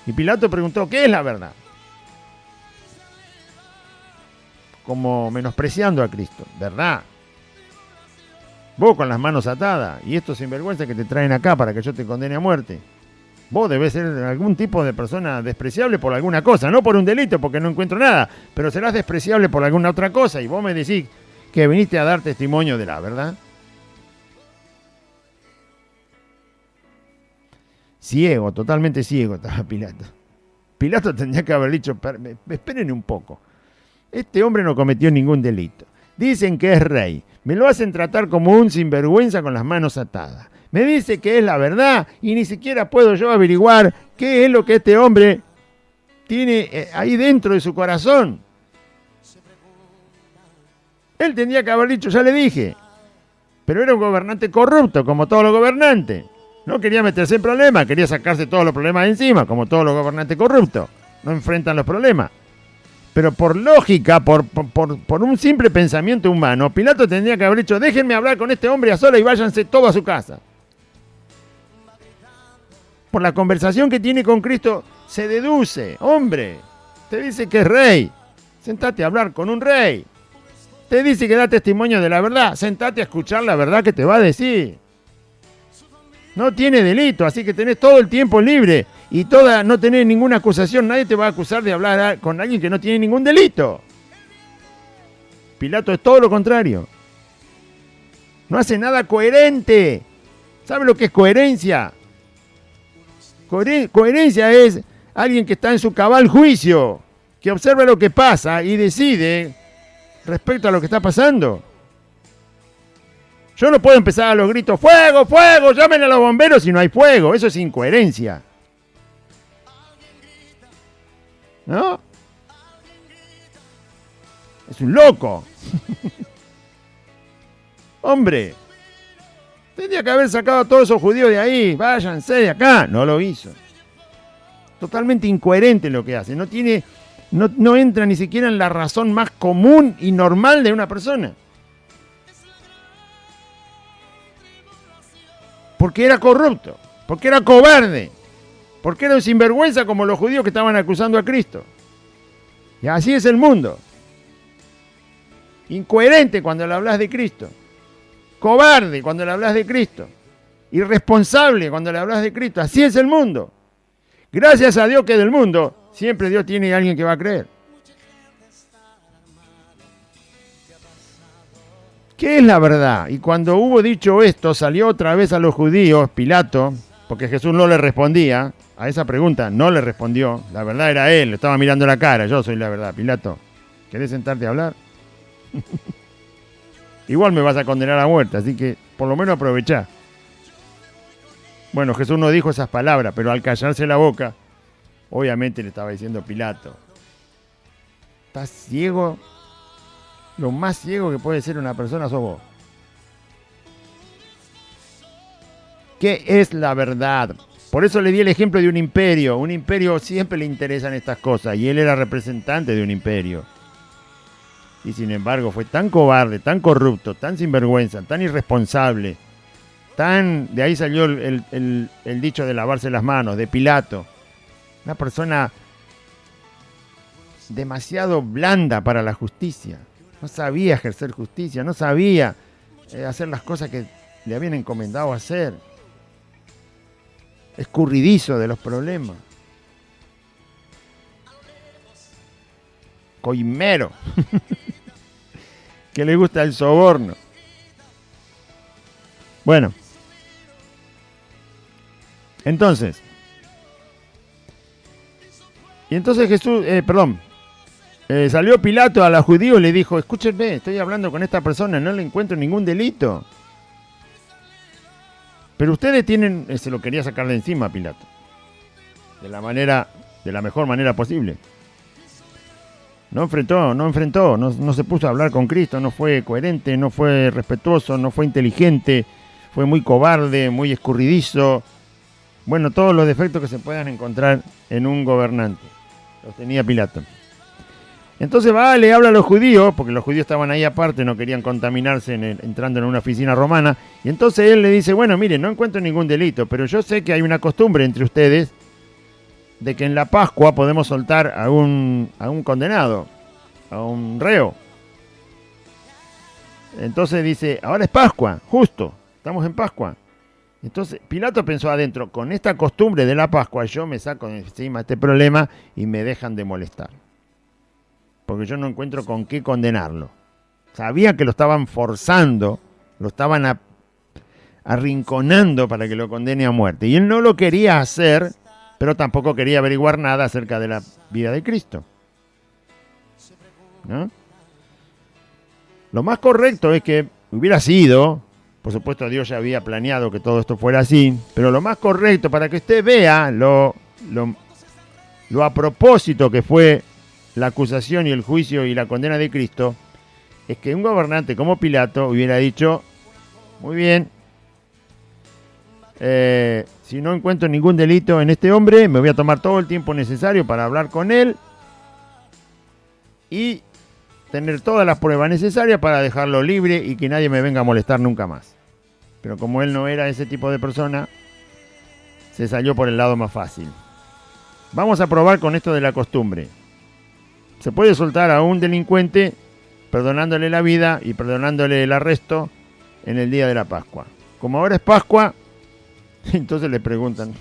S1: Y Pilato preguntó, ¿qué es la verdad? Como menospreciando a Cristo. ¿Verdad? Vos con las manos atadas y estos sinvergüenza que te traen acá para que yo te condene a muerte. Vos debés ser algún tipo de persona despreciable por alguna cosa, no por un delito, porque no encuentro nada, pero serás despreciable por alguna otra cosa y vos me decís que viniste a dar testimonio de la verdad. Ciego, totalmente ciego estaba Pilato. Pilato tendría que haber dicho, esperen un poco, este hombre no cometió ningún delito. Dicen que es rey, me lo hacen tratar como un sinvergüenza con las manos atadas. Me dice que es la verdad y ni siquiera puedo yo averiguar qué es lo que este hombre tiene ahí dentro de su corazón. Él tendría que haber dicho, ya le dije, pero era un gobernante corrupto, como todos los gobernantes. No quería meterse en problemas, quería sacarse todos los problemas de encima, como todos los gobernantes corruptos. No enfrentan los problemas. Pero por lógica, por un simple pensamiento humano, Pilato tendría que haber dicho, déjenme hablar con este hombre a solas y váyanse todos a su casa. Por la conversación que tiene con Cristo se deduce, hombre, te dice que es rey, sentate a hablar con un rey. Te dice que da testimonio de la verdad, sentate a escuchar la verdad que te va a decir. No tiene delito, así que tenés todo el tiempo libre y no tenés ninguna acusación, nadie te va a acusar de hablar con alguien que no tiene ningún delito. Pilato es todo lo contrario. No hace nada coherente. ¿Sabe lo que es coherencia? Coherencia es alguien que está en su cabal juicio, que observa lo que pasa y decide respecto a lo que está pasando. Yo no puedo empezar a los gritos, ¡fuego, fuego! ¡Llamen a los bomberos! Si no hay fuego. Eso es incoherencia. ¿No? Es un loco. Hombre, tendría que haber sacado a todos esos judíos de ahí. Váyanse de acá. No lo hizo. Totalmente incoherente lo que hace. No entra ni siquiera en la razón más común y normal de una persona. Porque era corrupto, porque era cobarde, porque era un sinvergüenza como los judíos que estaban acusando a Cristo. Y así es el mundo. Incoherente cuando le hablas de Cristo. Cobarde cuando le hablas de Cristo. Irresponsable cuando le hablas de Cristo. Así es el mundo. Gracias a Dios que del mundo siempre Dios tiene a alguien que va a creer. ¿Qué es la verdad? Y cuando hubo dicho esto, salió otra vez a los judíos, Pilato, Porque Jesús no le respondía a esa pregunta, no le respondió. La verdad era él, le estaba mirando la cara. Yo soy la verdad. Pilato, ¿querés sentarte a hablar? Igual me vas a condenar a muerte, así que por lo menos aprovechá. Bueno, Jesús no dijo esas palabras, pero al callarse la boca, obviamente le estaba diciendo Pilato, ¿estás ciego? Lo más ciego que puede ser una persona sos vos. ¿Qué es la verdad? Por eso le di el ejemplo de un imperio. Un imperio siempre le interesan estas cosas y él era representante de un imperio. Y sin embargo fue tan cobarde, tan corrupto, tan sinvergüenza, tan irresponsable, de ahí salió el dicho de lavarse las manos, de Pilato. Una persona demasiado blanda para la justicia. No sabía ejercer justicia, no sabía hacer las cosas que le habían encomendado hacer. Escurridizo de los problemas. Coimero. Que le gusta el soborno. Bueno. Entonces. Y entonces Jesús, salió Pilato a los judíos y le dijo, escúchenme, estoy hablando con esta persona, no le encuentro ningún delito. Pero ustedes tienen, se lo quería sacar de encima a Pilato. De la mejor manera posible. No enfrentó, no se puso a hablar con Cristo, no fue coherente, no fue respetuoso, no fue inteligente, fue muy cobarde, muy escurridizo. Bueno, todos los defectos que se puedan encontrar en un gobernante. Los tenía Pilato. Entonces le habla a los judíos, porque los judíos estaban ahí aparte, no querían contaminarse entrando en una oficina romana. Y entonces él le dice, bueno, miren, no encuentro ningún delito, pero yo sé que hay una costumbre entre ustedes de que en la Pascua podemos soltar a un condenado, a un reo. Entonces dice, ahora es Pascua, justo, estamos en Pascua. Entonces Pilato pensó adentro, con esta costumbre de la Pascua yo me saco de encima este problema y me dejan de molestar. Porque yo no encuentro con qué condenarlo. Sabía que lo estaban forzando, lo estaban arrinconando para que lo condene a muerte. Y él no lo quería hacer, pero tampoco quería averiguar nada acerca de la vida de Cristo. ¿No? Lo más correcto es que hubiera sido, por supuesto Dios ya había planeado que todo esto fuera así, pero lo más correcto para que usted vea lo a propósito que fue la acusación y el juicio y la condena de Cristo, es que un gobernante como Pilato hubiera dicho, muy bien, si no encuentro ningún delito en este hombre, me voy a tomar todo el tiempo necesario para hablar con él y tener todas las pruebas necesarias para dejarlo libre y que nadie me venga a molestar nunca más. Pero como él no era ese tipo de persona, se salió por el lado más fácil. Vamos a probar con esto de la costumbre. Se puede soltar a un delincuente perdonándole la vida y perdonándole el arresto en el día de la Pascua. Como ahora es Pascua, entonces le preguntan,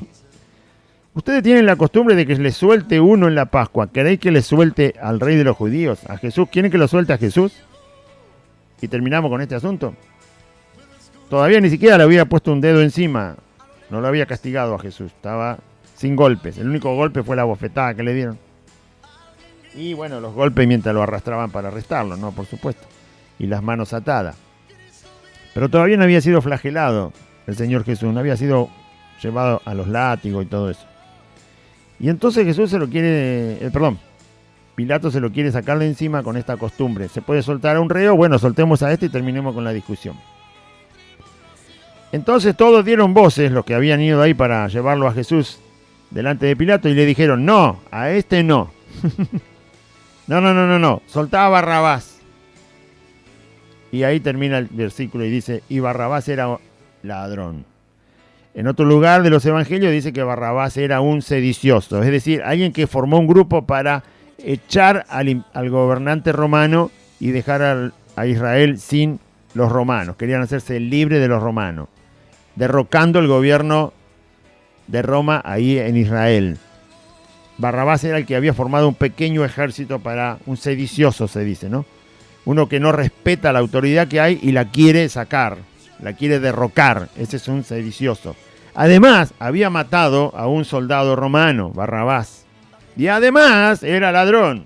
S1: ¿ustedes tienen la costumbre de que le suelte uno en la Pascua? ¿Queréis que le suelte al rey de los judíos, a Jesús? ¿Quieren que lo suelte a Jesús? Y terminamos con este asunto. Todavía ni siquiera le había puesto un dedo encima, no lo había castigado a Jesús, estaba sin golpes. El único golpe fue la bofetada que le dieron. Y bueno, los golpes mientras lo arrastraban para arrestarlo, ¿no? Por supuesto. Y las manos atadas. Pero todavía no había sido flagelado el Señor Jesús, no había sido llevado a los látigos y todo eso. Y entonces Jesús Pilato se lo quiere sacar de encima con esta costumbre. ¿Se puede soltar a un reo? Bueno, soltemos a este y terminemos con la discusión. Entonces todos dieron voces, los que habían ido ahí para llevarlo a Jesús delante de Pilato, y le dijeron, no, a este no. No, soltá a Barrabás. Y ahí termina el versículo y dice, y Barrabás era ladrón. En otro lugar de los evangelios dice que Barrabás era un sedicioso, es decir, alguien que formó un grupo para echar al gobernante romano y dejar a Israel sin los romanos. Querían hacerse libre de los romanos, derrocando el gobierno de Roma ahí en Israel. Barrabás era el que había formado un pequeño ejército para un sedicioso, se dice, ¿no? Uno que no respeta la autoridad que hay y la quiere sacar, la quiere derrocar. Ese es un sedicioso. Además, había matado a un soldado romano, Barrabás. Y además, era ladrón.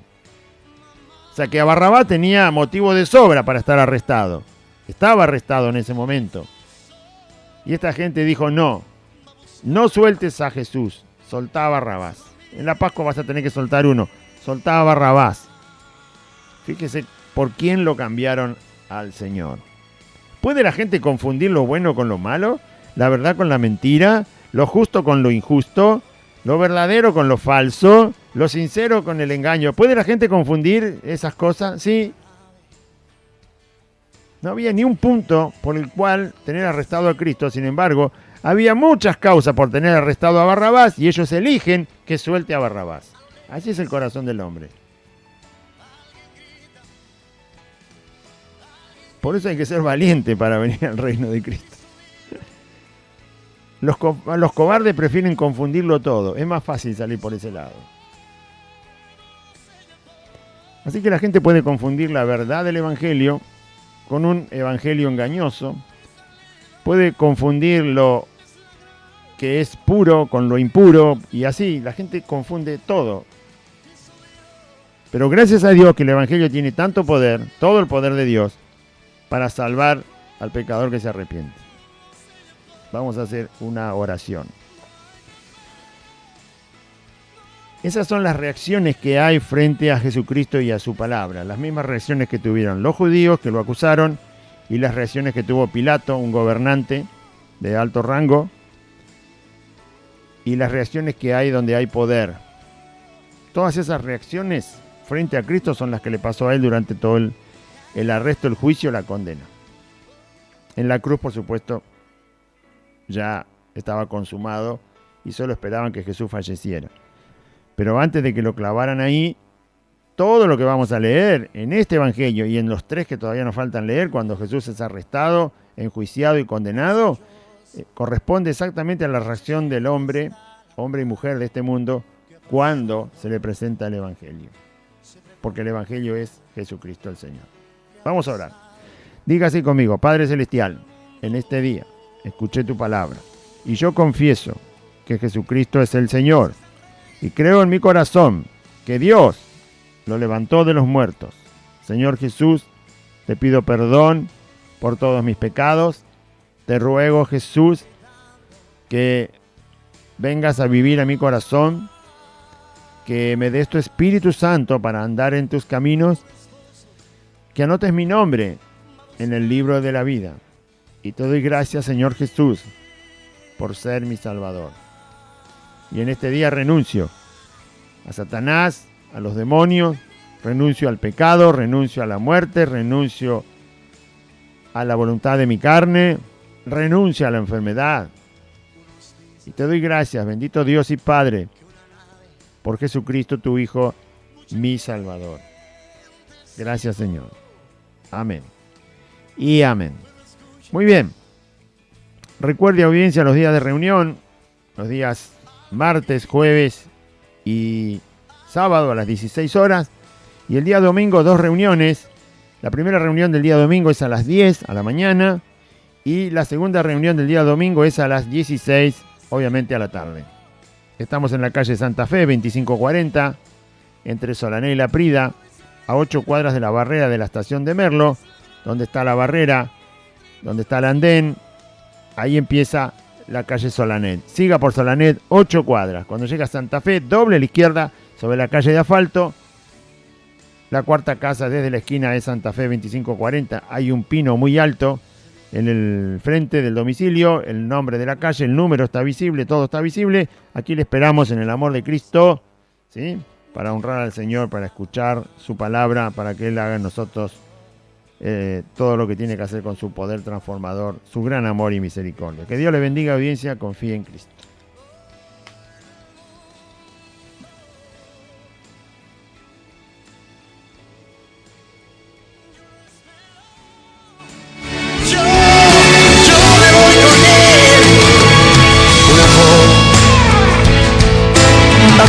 S1: O sea que a Barrabás tenía motivo de sobra para estar arrestado. Estaba arrestado en ese momento. Y esta gente dijo, no sueltes a Jesús, soltá a Barrabás. En la Pascua vas a tener que soltar uno, soltá a Barrabás. Fíjese por quién lo cambiaron al Señor. ¿Puede la gente confundir lo bueno con lo malo? ¿La verdad con la mentira? ¿Lo justo con lo injusto? ¿Lo verdadero con lo falso? ¿Lo sincero con el engaño? ¿Puede la gente confundir esas cosas? Sí. No había ni un punto por el cual tener arrestado a Cristo. Sin embargo, había muchas causas por tener arrestado a Barrabás y ellos eligen que suelte a Barrabás. Así es el corazón del hombre. Por eso hay que ser valiente para venir al reino de Cristo. Los cobardes prefieren confundirlo todo. Es más fácil salir por ese lado. Así que la gente puede confundir la verdad del Evangelio con un evangelio engañoso. Puede confundir lo que es puro con lo impuro. Y así, la gente confunde todo. Pero gracias a Dios que el evangelio tiene tanto poder, todo el poder de Dios, para salvar al pecador que se arrepiente. Vamos a hacer una oración. Esas son las reacciones que hay frente a Jesucristo y a su palabra. Las mismas reacciones que tuvieron los judíos que lo acusaron y las reacciones que tuvo Pilato, un gobernante de alto rango, y las reacciones que hay donde hay poder. Todas esas reacciones frente a Cristo son las que le pasó a él durante todo el arresto, el juicio, la condena. En la cruz, por supuesto, ya estaba consumado y solo esperaban que Jesús falleciera. Pero antes de que lo clavaran ahí, todo lo que vamos a leer en este evangelio y en los 3 que todavía nos faltan leer, cuando Jesús es arrestado, enjuiciado y condenado, corresponde exactamente a la reacción del hombre y mujer de este mundo, cuando se le presenta el evangelio. Porque el evangelio es Jesucristo el Señor. Vamos a orar. Diga así conmigo: Padre Celestial, en este día escuché tu palabra y yo confieso que Jesucristo es el Señor y creo en mi corazón que Dios lo levantó de los muertos. Señor Jesús, te pido perdón por todos mis pecados. Te ruego, Jesús, que vengas a vivir a mi corazón, que me des tu Espíritu Santo para andar en tus caminos, que anotes mi nombre en el libro de la vida. Y te doy gracias, Señor Jesús, por ser mi Salvador. Y en este día renuncio a Satanás, a los demonios, renuncio al pecado, renuncio a la muerte, renuncio a la voluntad de mi carne, renuncio a la enfermedad. Y te doy gracias, bendito Dios y Padre, por Jesucristo tu Hijo, mi Salvador. Gracias, Señor. Amén. Y amén. Muy bien. Recuerde, audiencia, los días de reunión, los días martes, jueves y sábado a las 16 horas. Y el día domingo 2 reuniones. La primera reunión del día domingo es a las 10 a la mañana. Y la segunda reunión del día domingo es a las 16, obviamente a la tarde. Estamos en la calle Santa Fe, 2540, entre Solané y La Prida, a 8 cuadras de la barrera de la estación de Merlo, donde está la barrera, donde está el andén. Ahí empieza la calle Solanet. Siga por Solanet 8 cuadras. Cuando llega a Santa Fe, doble a la izquierda sobre la calle de asfalto. La cuarta casa desde la esquina de Santa Fe 2540. Hay un pino muy alto en el frente del domicilio. El nombre de la calle, el número está visible, todo está visible. Aquí le esperamos en el amor de Cristo, ¿sí? Para honrar al Señor, para escuchar su palabra, para que Él haga en nosotros todo lo que tiene que hacer con su poder transformador, su gran amor y misericordia. Que Dios le bendiga, audiencia, confíe en Cristo.
S2: Dios no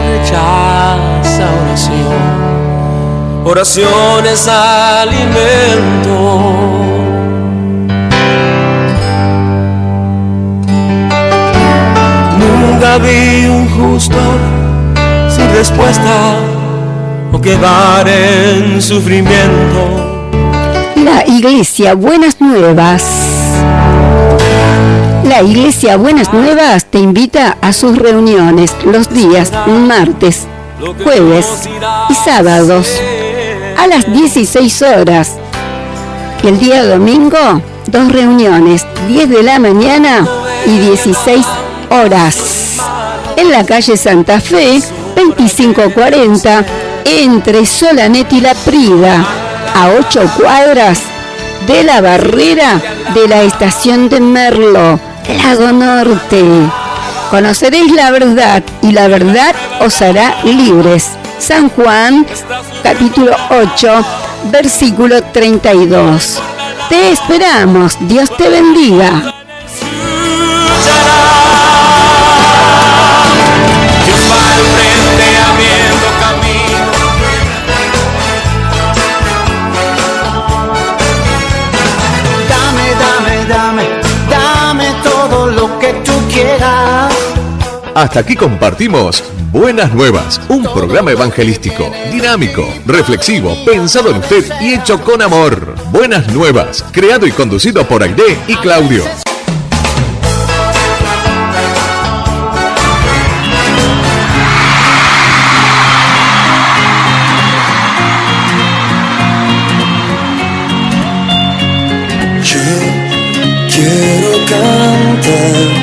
S2: rechaza oración es alimento. Nunca vi un justo sin respuesta o quedar en sufrimiento.
S3: La Iglesia Buenas Nuevas. La Iglesia Buenas Nuevas te invita a sus reuniones los días martes, jueves y sábados a las 16 horas. Y el día domingo, 2 reuniones, 10 de la mañana y 16 horas. En la calle Santa Fe, 2540, entre Solanet y La Prida, a 8 cuadras de la barrera de la estación de Merlo, Lago Norte. Conoceréis la verdad y la verdad os hará libres. San Juan, capítulo 8, versículo 32. Te esperamos. Dios te bendiga.
S2: Dios va al frente abriendo camino.
S4: Dame todo lo que tú quieras.
S5: Hasta aquí compartimos Buenas Nuevas, un programa evangelístico, dinámico, reflexivo, pensado en usted y hecho con amor. Buenas Nuevas, creado y conducido por Aide y Claudio.
S2: Yo quiero cantar